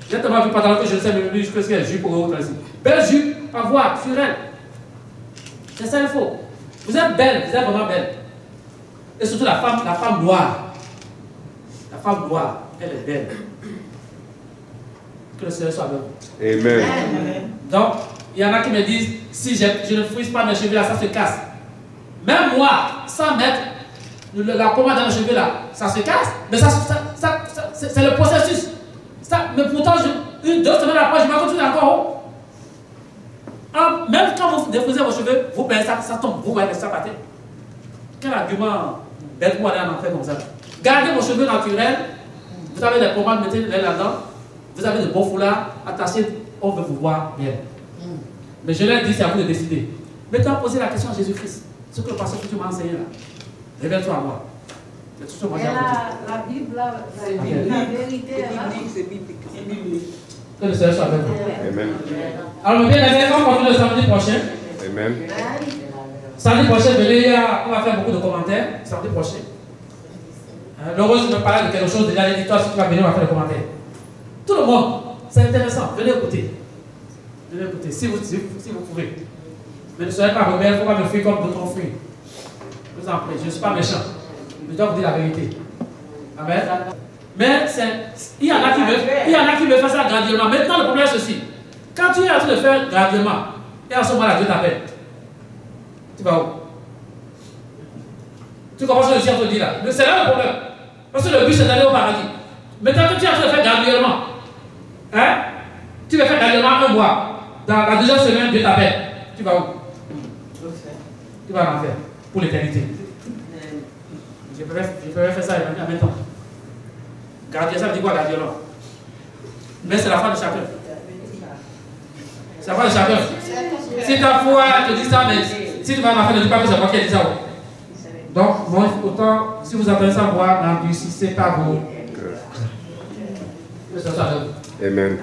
Speaker 1: J'ai tellement vu pantalon que je ne sais même plus ce qu'il y a jupe ou autre ici. Belle jupe à voir sur elle. C'est ça il faut. Vous êtes belle, vous êtes vraiment belle. Et surtout la femme noire. La femme noire, elle est belle. Que le Seigneur soit avec vous.
Speaker 2: Amen.
Speaker 1: Donc, il y en a qui me disent, si je ne frise pas mes cheveux là, ça se casse. Même moi, sans mettre la pommade dans mes cheveux là, ça se casse. Mais c'est le processus. Mais pourtant, 2 semaines après, je vais continuer encore haut. Même quand vous défrisez vos cheveux, vous payez ça tombe, vous voyez ça partir. Quel argument bête pour aller en enfer comme ça? Gardez vos cheveux naturels, vous avez des pommades, mettez-les là-dedans, vous avez de beaux foulards, attachez, on veut vous voir bien. Mais je l'ai dit, c'est à vous de décider. Maintenant, posez la question à Jésus-Christ. Ce que le pasteur que tu m'as enseigné là, révèle-toi à moi. C'est tout ce que moi j'ai appris.
Speaker 3: La Bible, la vérité,
Speaker 6: c'est biblique.
Speaker 1: Que le Seigneur soit avec vous.
Speaker 2: Amen.
Speaker 1: Alors, bien aimé, on continue le samedi prochain.
Speaker 2: Amen.
Speaker 1: Samedi prochain, venez, on va faire beaucoup de commentaires. Samedi prochain. L'heureuse me parlait de quelque chose déjà. Elle dit, toi, si tu vas venir, on va faire des commentaires. Tout le monde, c'est intéressant. Venez écouter. Venez écouter, si vous pouvez. Mais ne soyez pas rebelle, il ne faut pas me fuir comme d'autres ont fui. Je vous en prie, je ne suis pas méchant. Je dois vous dire la vérité. Amen. Mais il y en a qui veulent faire ça graduellement. Maintenant, le problème est ceci. Quand tu es en train de faire graduellement, et à ce moment-là, Dieu t'appelle. Tu vas où? Tu commences à te dire là. C'est là le problème. Parce que le but, c'est d'aller au paradis. Maintenant que tu es en train de faire graduellement, hein? Tu vas faire graduellement 1 mois. Dans la 2e semaine, Dieu t'appelle. Tu vas où? Tu vas en enfer. Pour l'éternité. Je peux faire ça en même temps. Gardier, ça veut dire quoi, gardier là? Mais c'est la foi de chacun. C'est la foi de chacun. Si ta foi te dit ça, mais si tu vas en enfer, ne dis pas que c'est moi qui ai dit ça. Donc, moi, autant, si vous appelez ça voir, n'endurcissez pas vos.
Speaker 2: Amen.